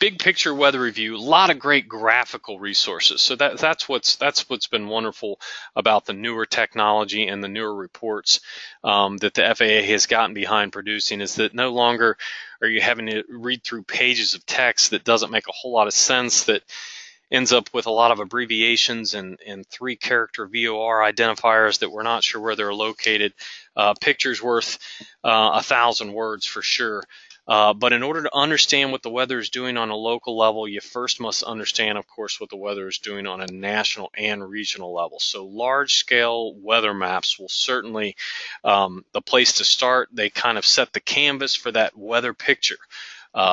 Big picture weather review, a lot of great graphical resources. So that's what's been wonderful about the newer technology and the newer reports that the FAA has gotten behind producing, is that no longer are you having to read through pages of text that doesn't make a whole lot of sense, that ends up with a lot of abbreviations and 3-character VOR identifiers that we're not sure where they're located. Pictures worth 1,000 words for sure. But in order to understand what the weather is doing on a local level, you first must understand, of course, what the weather is doing on a national and regional level. So large-scale weather maps will certainly the place to start. They kind of set the canvas for that weather picture.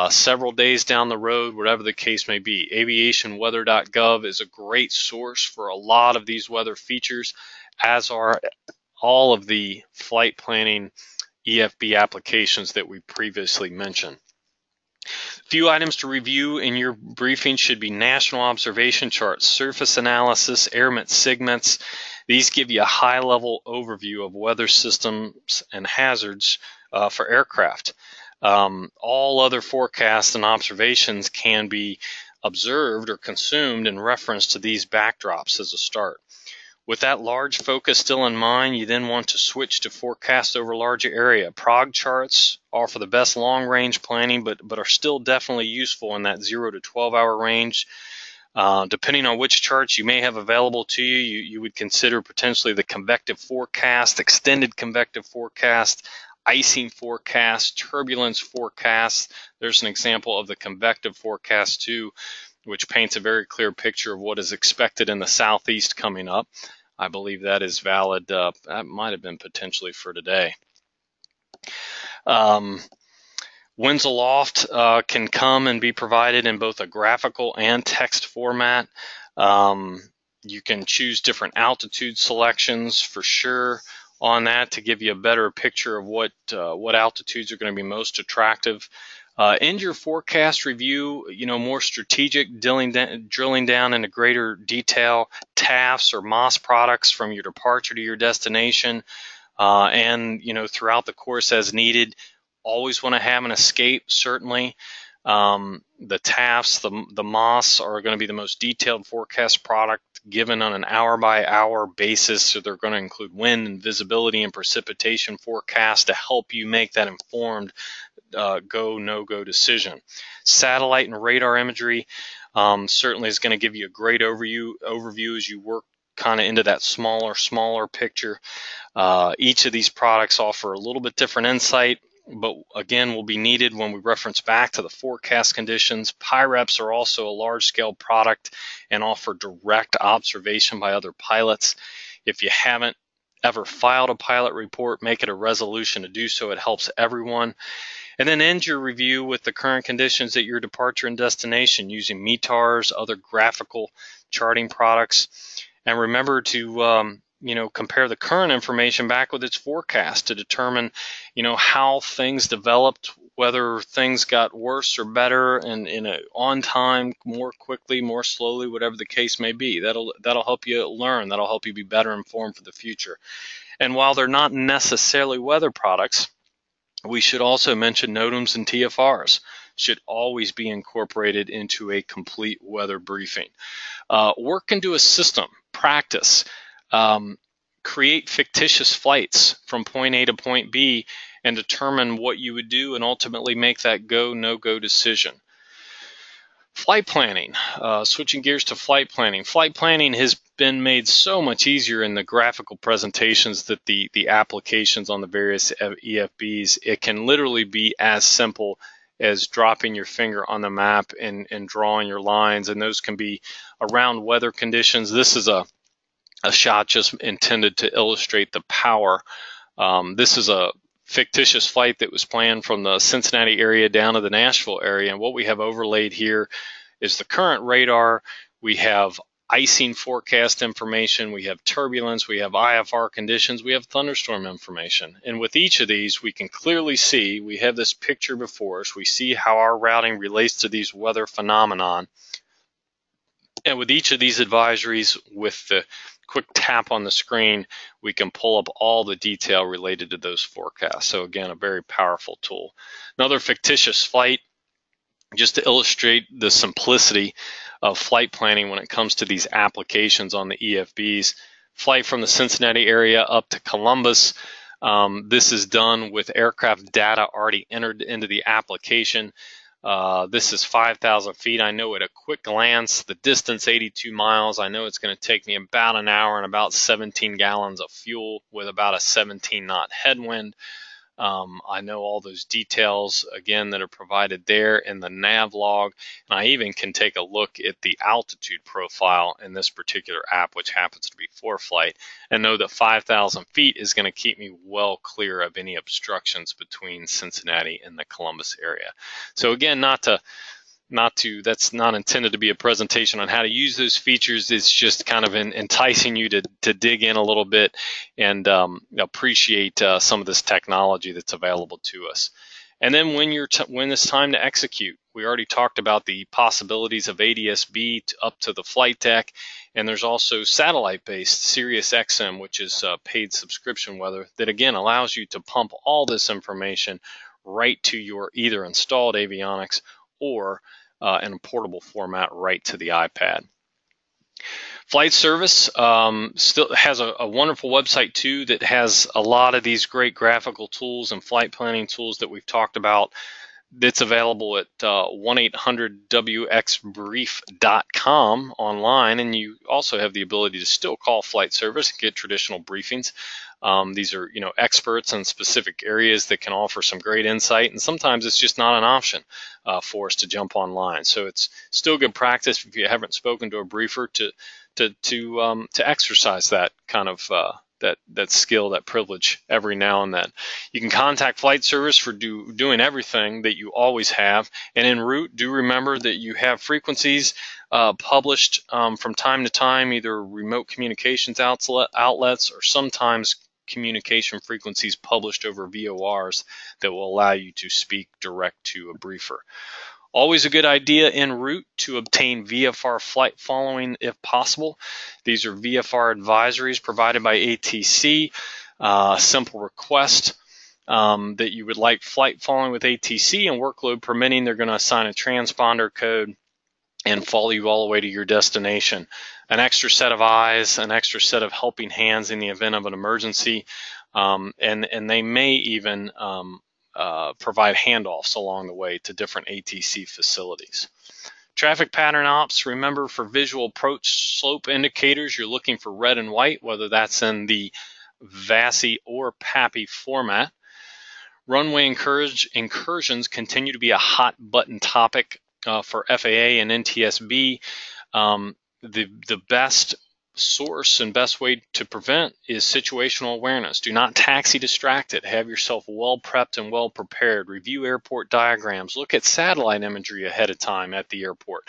Several days down the road, whatever the case may be. Aviation Weather.gov is a great source for a lot of these weather features, as are all of the flight planning EFB applications that we previously mentioned. A few items to review in your briefing should be national observation charts, surface analysis, airment segments. These give you a high-level overview of weather systems and hazards for aircraft. All other forecasts and observations can be observed or consumed in reference to these backdrops as a start. With that large focus still in mind, you then want to switch to forecast over larger area. Prog charts offer the best long-range planning, but are still definitely useful in that 0 to 12-hour range. Depending on which charts you may have available to you, you would consider potentially the convective forecast, extended convective forecast, icing forecast, turbulence forecast. There's an example of the convective forecast too, which paints a very clear picture of what is expected in the southeast coming up. I believe that is valid. That might have been potentially for today. Winds aloft can come and be provided in both a graphical and text format. You can choose different altitude selections for sure on that to give you a better picture of what altitudes are going to be most attractive. In your forecast review, more strategic, drilling down into greater detail, TAFs or MOS products from your departure to your destination, and throughout the course as needed. Always want to have an escape, certainly. The TAFs, the MOS are going to be the most detailed forecast product given on an hour-by-hour basis, so they're going to include wind and visibility and precipitation forecasts to help you make that informed go, no-go decision. Satellite and radar imagery certainly is going to give you a great overview as you work kind of into that smaller picture. Each of these products offer a little bit different insight, but again will be needed when we reference back to the forecast conditions. PIREPs are also a large-scale product and offer direct observation by other pilots. If you haven't ever filed a pilot report, make it a resolution to do so. It helps everyone. And then end your review with the current conditions at your departure and destination using METARs, other graphical charting products. And remember to compare the current information back with its forecast to determine, how things developed, whether things got worse or better, and on time, more quickly, more slowly, whatever the case may be. That'll help you learn. That'll help you be better informed for the future. And while they're not necessarily weather products, we should also mention NOTAMs and TFRs should always be incorporated into a complete weather briefing. Work into a system, practice, create fictitious flights from point A to point B and determine what you would do and ultimately make that go, no-go decision. Flight planning, switching gears to flight planning. Flight planning has been made so much easier in the graphical presentations that the applications on the various EFBs, it can literally be as simple as dropping your finger on the map and drawing your lines, and those can be around weather conditions. This is a shot just intended to illustrate the power. This is a fictitious flight that was planned from the Cincinnati area down to the Nashville area, and what we have overlaid here is the current radar. We have icing forecast information, we have turbulence, we have IFR conditions, we have thunderstorm information. And with each of these, we can clearly see, we have this picture before us, we see how our routing relates to these weather phenomenon. And with each of these advisories, with the quick tap on the screen, we can pull up all the detail related to those forecasts. So again, a very powerful tool. Another fictitious flight, just to illustrate the simplicity of flight planning when it comes to these applications on the EFBs. Flight from the Cincinnati area up to Columbus. This is done with aircraft data already entered into the application. This is 5,000 feet. I know at a quick glance, the distance 82 miles. I know it's going to take me about an hour and about 17 gallons of fuel with about a 17-knot headwind. I know all those details, again, that are provided there in the nav log. And I even can take a look at the altitude profile in this particular app, which happens to be ForeFlight, and know that 5,000 feet is going to keep me well clear of any obstructions between Cincinnati and the Columbus area. So again, that's not intended to be a presentation on how to use those features. It's just kind of enticing you to dig in a little bit and appreciate some of this technology that's available to us. And then when it's time to execute, we already talked about the possibilities of ADS-B up to the flight deck, and there's also satellite-based Sirius XM, which is paid subscription weather, that again allows you to pump all this information right to your either installed avionics or in a portable format right to the iPad. Flight Service still has a wonderful website too that has a lot of these great graphical tools and flight planning tools that we've talked about. That's available at 1-800-WXBrief.com online, and you also have the ability to still call Flight Service and get traditional briefings. These are experts in specific areas that can offer some great insight, and sometimes it's just not an option for us to jump online. So it's still good practice if you haven't spoken to a briefer to exercise that kind of that skill, that privilege every now and then. You can contact Flight Service for doing everything that you always have. And en route, do remember that you have frequencies published from time to time, either remote communications outlets or sometimes communication frequencies published over VORs that will allow you to speak direct to a briefer. Always a good idea en route to obtain VFR flight following if possible. These are VFR advisories provided by ATC. Simple request that you would like flight following with ATC, and workload permitting, they're going to assign a transponder code and follow you all the way to your destination. An extra set of eyes, an extra set of helping hands in the event of an emergency, and they may even provide handoffs along the way to different ATC facilities. Traffic pattern ops, remember for visual approach slope indicators, you're looking for red and white, whether that's in the VASI or PAPI format. Runway incursions continue to be a hot button topic for FAA and NTSB. The best source and best way to prevent is situational awareness. Do not taxi distracted. Have yourself well prepped and well prepared. Review airport diagrams. Look at satellite imagery ahead of time at the airport.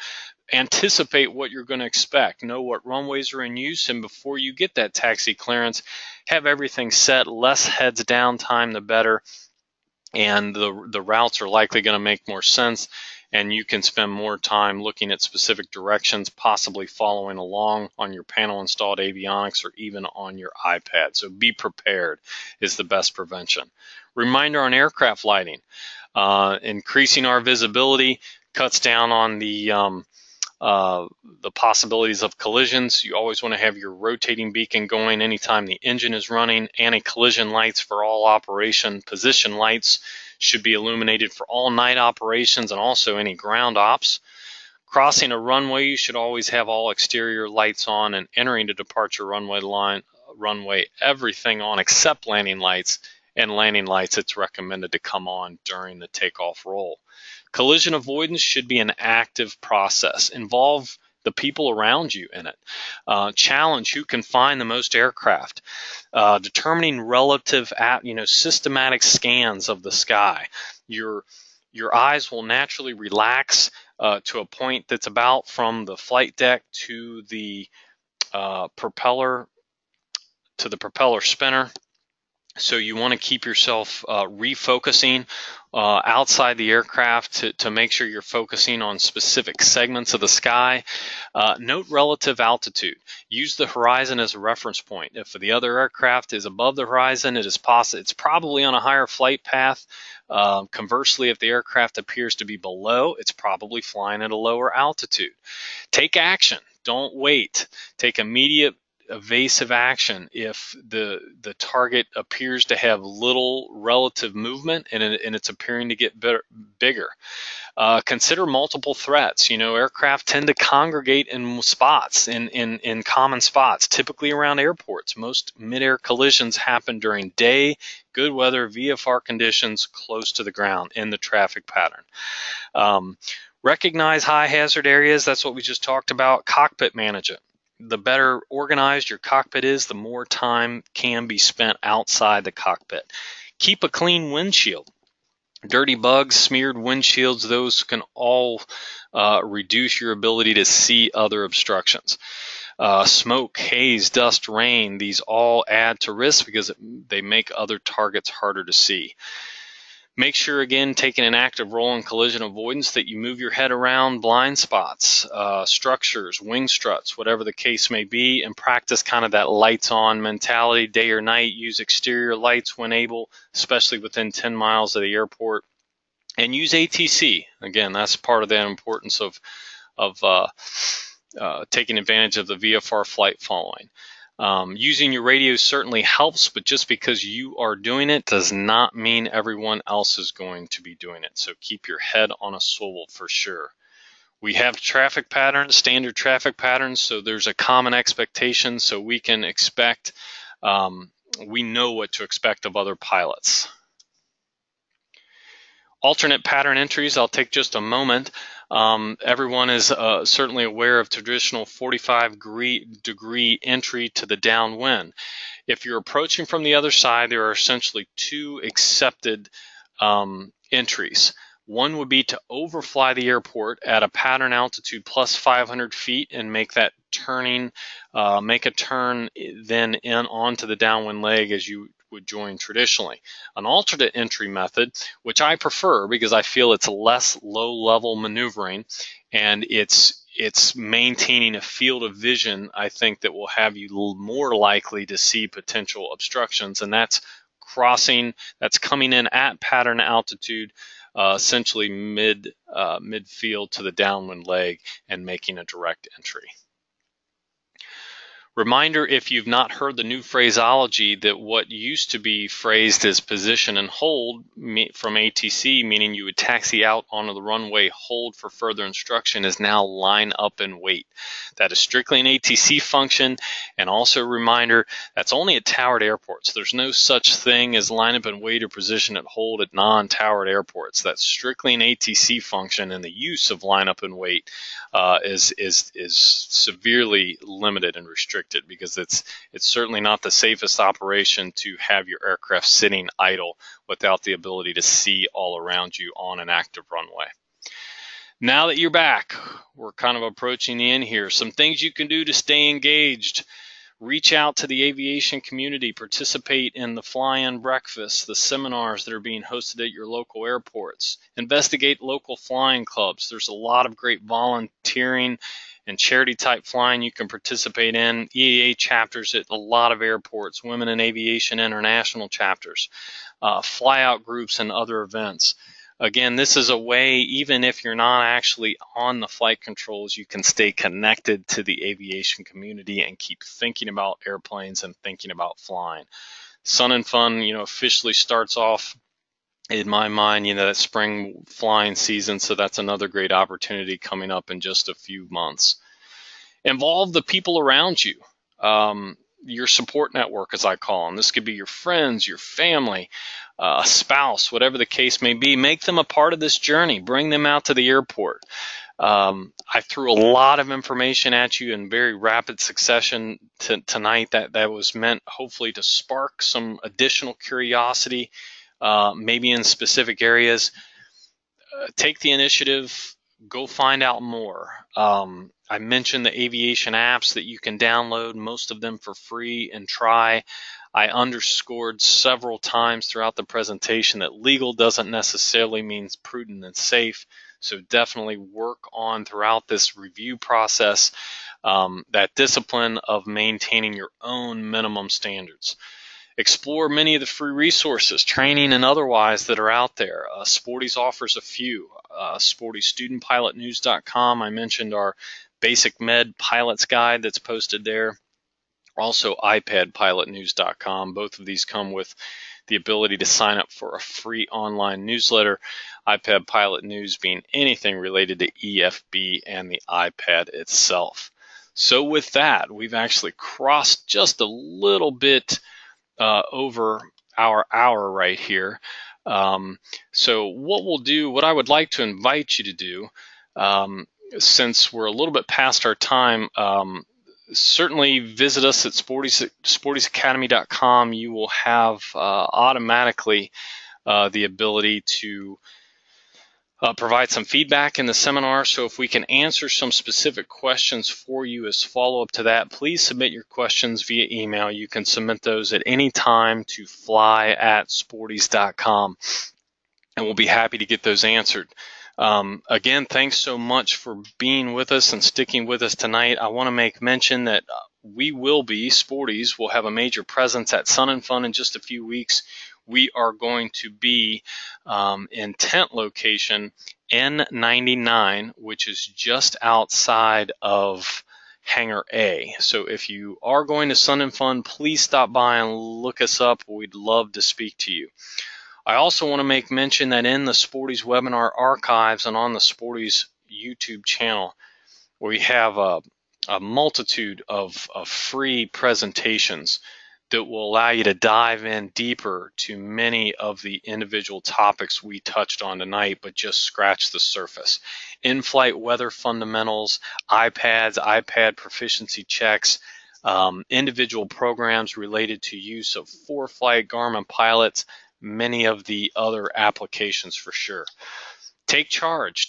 Anticipate what you're going to expect. Know what runways are in use, and before you get that taxi clearance, have everything set. Less heads down time, the better, and the routes are likely going to make more sense, and you can spend more time looking at specific directions, possibly following along on your panel installed avionics or even on your iPad. So be prepared is the best prevention. Reminder on aircraft lighting. Increasing our visibility cuts down on the possibilities of collisions. You always want to have your rotating beacon going anytime the engine is running. Anti-collision lights for all operation. Position lights should be illuminated for all night operations and also any ground ops. Crossing a runway, you should always have all exterior lights on, and entering the departure runway, everything on except landing lights, and landing lights, it's recommended to come on during the takeoff roll. Collision avoidance should be an active process. Involve the people around you in it. Challenge who can find the most aircraft. Determining relative systematic scans of the sky. Your eyes will naturally relax to a point that's about from the flight deck to the propeller spinner. So you want to keep yourself refocusing outside the aircraft to make sure you're focusing on specific segments of the sky. Note relative altitude. Use the horizon as a reference point. If the other aircraft is above the horizon, it's probably on a higher flight path. Conversely, if the aircraft appears to be below, it's probably flying at a lower altitude. Take action. Don't wait. Take immediate evasive action if the target appears to have little relative movement and it's appearing to get bigger. Consider multiple threats. Aircraft tend to congregate in spots, in common spots, typically around airports. Most mid-air collisions happen during day, good weather, VFR conditions, close to the ground in the traffic pattern. Recognize high hazard areas. That's what we just talked about. Cockpit management. The better organized your cockpit is, the more time can be spent outside the cockpit. Keep a clean windshield. Dirty bugs, smeared windshields, those can all reduce your ability to see other obstructions. Smoke, haze, dust, rain, these all add to risk because they make other targets harder to see. Make sure, again, taking an active role in collision avoidance, that you move your head around blind spots, structures, wing struts, whatever the case may be, and practice kind of that lights on mentality, day or night. Use exterior lights when able, especially within 10 miles of the airport. And use ATC. Again, that's part of the importance of taking advantage of the VFR flight following. Using your radio certainly helps, but just because you are doing it does not mean everyone else is going to be doing it. So keep your head on a swivel for sure. We have traffic patterns, standard traffic patterns, so there's a common expectation, so we can expect, we know what to expect of other pilots. Alternate pattern entries, I'll take just a moment. Everyone is certainly aware of traditional 45-degree entry to the downwind. If you're approaching from the other side, there are essentially two accepted entries. One would be to overfly the airport at a pattern altitude plus 500 feet and make that turning, make a turn then in onto the downwind leg as you would join traditionally. An alternate entry method, which I prefer because I feel it's less low-level maneuvering and it's maintaining a field of vision, I think, that will have you more likely to see potential obstructions, and that's crossing, that's coming in at pattern altitude, essentially mid-field to the downwind leg and making a direct entry. Reminder, if you've not heard the new phraseology, that what used to be phrased as position and hold from ATC, meaning you would taxi out onto the runway, hold for further instruction, is now line up and wait. That is strictly an ATC function, and also a reminder, that's only at towered airports. There's no such thing as line up and wait or position and hold at non-towered airports. That's strictly an ATC function, and the use of line up and wait is severely limited and restricted restricted, because it's certainly not the safest operation to have your aircraft sitting idle without the ability to see all around you on an active runway. Now that you're back, we're kind of approaching the end here. Some things you can do to stay engaged. Reach out to the aviation community, participate in the fly-in breakfasts, the seminars that are being hosted at your local airports. Investigate local flying clubs. There's a lot of great volunteering and charity type flying you can participate in. EAA chapters at a lot of airports, Women in Aviation International chapters, fly-out groups and other events. Again, this is a way, even if you're not actually on the flight controls, you can stay connected to the aviation community and keep thinking about airplanes and thinking about flying. Sun and Fun, officially starts off, in my mind, that spring flying season, so that's another great opportunity coming up in just a few months. Involve the people around you. Your support network, as I call them. This could be your friends, your family, a spouse, whatever the case may be. Make them a part of this journey. Bring them out to the airport. I threw a lot of information at you in very rapid succession tonight that was meant hopefully to spark some additional curiosity, maybe in specific areas. Take the initiative. Go find out more. I mentioned the aviation apps that you can download, most of them for free, and try. I underscored several times throughout the presentation that legal doesn't necessarily mean prudent and safe. So definitely work on throughout this review process that discipline of maintaining your own minimum standards. Explore many of the free resources, training and otherwise, that are out there. Sporty's offers a few. Sporty studentpilotnews.com. I mentioned our Basic Med Pilot's Guide that's posted there. Also iPadPilotNews.com. Both of these come with the ability to sign up for a free online newsletter. iPad Pilot News being anything related to EFB and the iPad itself. So with that, we've actually crossed just a little bit over our hour right here. So what I would like to invite you to do, since we're a little bit past our time, certainly visit us at sportiesacademy.com. You will have automatically the ability to provide some feedback in the seminar. So if we can answer some specific questions for you as follow-up to that, please submit your questions via email. You can submit those at any time to fly@sporties.com, and we'll be happy to get those answered. Again, thanks so much for being with us and sticking with us tonight. I want to make mention that Sporties will have a major presence at Sun and Fun in just a few weeks. We are going to be in tent location N99, which is just outside of Hangar A. So if you are going to Sun and Fun, please stop by and look us up. We'd love to speak to you. I also want to make mention that in the Sporty's webinar archives and on the Sporty's YouTube channel, we have a multitude of free presentations that will allow you to dive in deeper to many of the individual topics we touched on tonight, but just scratch the surface. In-flight weather fundamentals, iPad proficiency checks, individual programs related to use of for-flight Garmin pilots, many of the other applications for sure. Take charge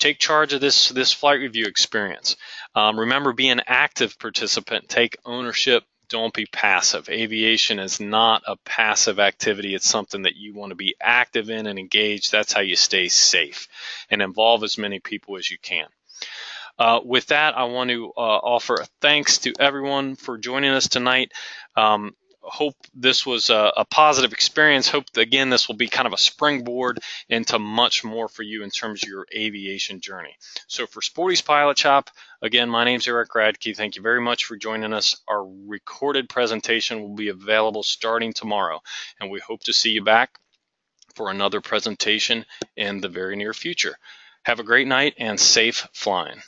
of this flight review experience. Remember, be an active participant. Take ownership. Don't be passive. Aviation is not a passive activity. It's something that you want to be active in and engaged. That's how you stay safe, and involve as many people as you can. With that, I want to offer a thanks to everyone for joining us tonight. Hope this was a positive experience. Hope, again, this will be kind of a springboard into much more for you in terms of your aviation journey. So for Sporty's Pilot Shop, again, my name's Eric Radke. Thank you very much for joining us. Our recorded presentation will be available starting tomorrow, and we hope to see you back for another presentation in the very near future. Have a great night and safe flying.